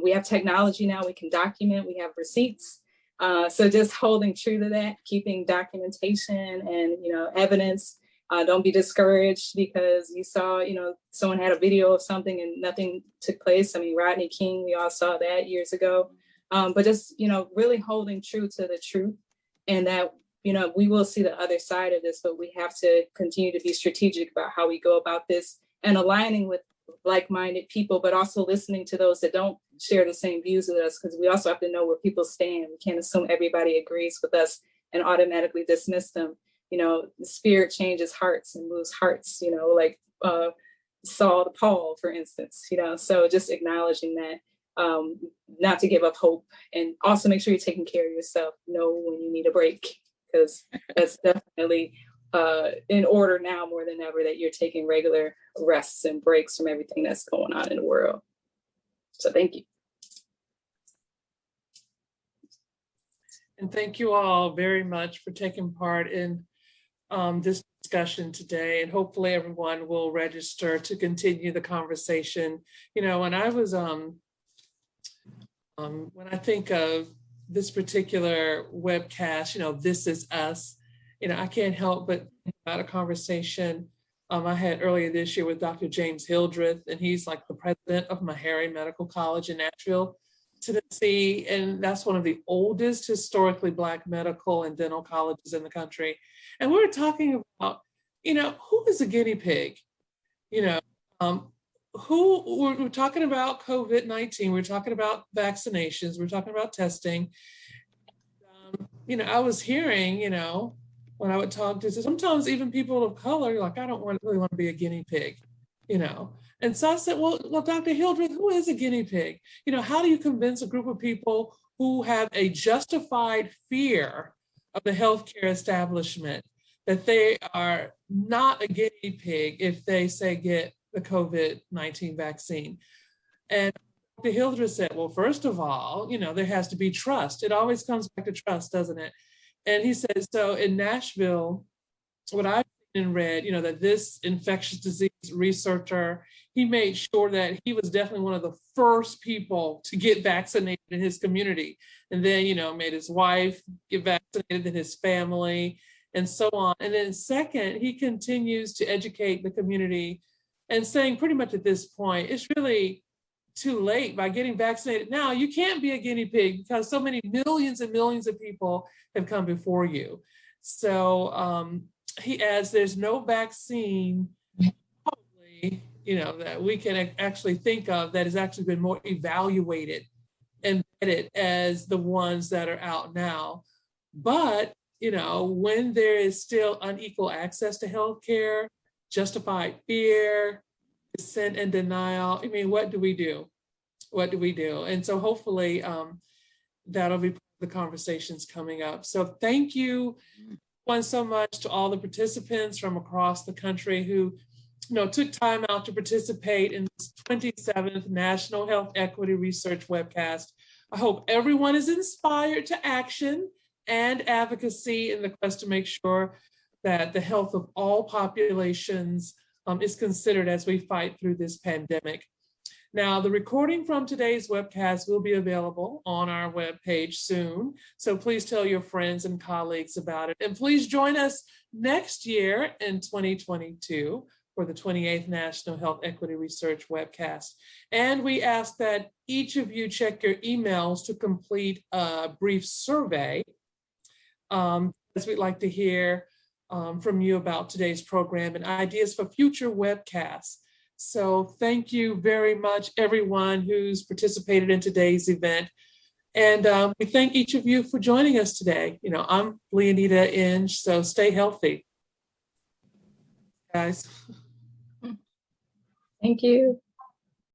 We have technology now, we can document, we have receipts. So just holding true to that, keeping documentation and, you know, evidence. Don't be discouraged because you saw, you know, someone had a video of something and nothing took place. I mean, Rodney King, we all saw that years ago. But just, you know, really holding true to the truth, and that, you know, we will see the other side of this, but we have to continue to be strategic about how we go about this, and aligning with like-minded people, but also listening to those that don't share the same views as us, because we also have to know where people stand. We can't assume everybody agrees with us and automatically dismiss them. You know, the spirit changes hearts and moves hearts, you know, like Saul to Paul, for instance, you know, so just acknowledging that, not to give up hope, and also make sure you're taking care of yourself. Know when you need a break, because that's definitely in order now more than ever, that you're taking regular rests and breaks from everything that's going on in the world. So thank you. And thank you all very much for taking part in this discussion today. And hopefully everyone will register to continue the conversation. You know, when I was, when I think of this particular webcast, you know, This Is Us, you know, I can't help but think about a conversation I had earlier this year with Dr. James Hildreth, and he's like the president of Meharry Medical College in Nashville, Tennessee. And that's one of the oldest historically Black medical and dental colleges in the country. And we were talking about, you know, who is a guinea pig? You know, we're talking about COVID-19, we're talking about vaccinations, we're talking about testing. You know, I was hearing, you know, when I would talk to sometimes even people of color, like, I don't really want to be a guinea pig, you know. And so I said, well, Dr. Hildreth, who is a guinea pig? You know, how do you convince a group of people who have a justified fear of the healthcare establishment that they are not a guinea pig if they say get the COVID-19 vaccine? And Dr. Hildreth said, well, first of all, you know, there has to be trust. It always comes back to trust, doesn't it? And he says, so in Nashville, what I've in red, that this infectious disease researcher, he made sure that he was definitely one of the first people to get vaccinated in his community. And then, made his wife get vaccinated, then his family, and so on. And then second, he continues to educate the community and saying pretty much at this point, it's really too late. By getting vaccinated now, you can't be a guinea pig because so many millions and millions of people have come before you. So he adds, there's no vaccine probably, that we can actually think of that has actually been more evaluated and vetted as the ones that are out now. But, when there is still unequal access to healthcare, justified fear, dissent and denial, what do we do? What do we do? And so hopefully that'll be the conversations coming up. So thank you so much to all the participants from across the country who took time out to participate in this 27th National Health Equity Research webcast. I hope everyone is inspired to action and advocacy in the quest to make sure that the health of all populations is considered as we fight through this pandemic. Now, the recording from today's webcast will be available on our webpage soon, so please tell your friends and colleagues about it. And please join us next year in 2022 for the 28th National Health Equity Research webcast. And we ask that each of you check your emails to complete a brief survey, as we'd like to hear from you about today's program and ideas for future webcasts. So thank you very much, everyone who's participated in today's event. And we thank each of you for joining us today. I'm Leonida Inge, so stay healthy, guys. Thank you.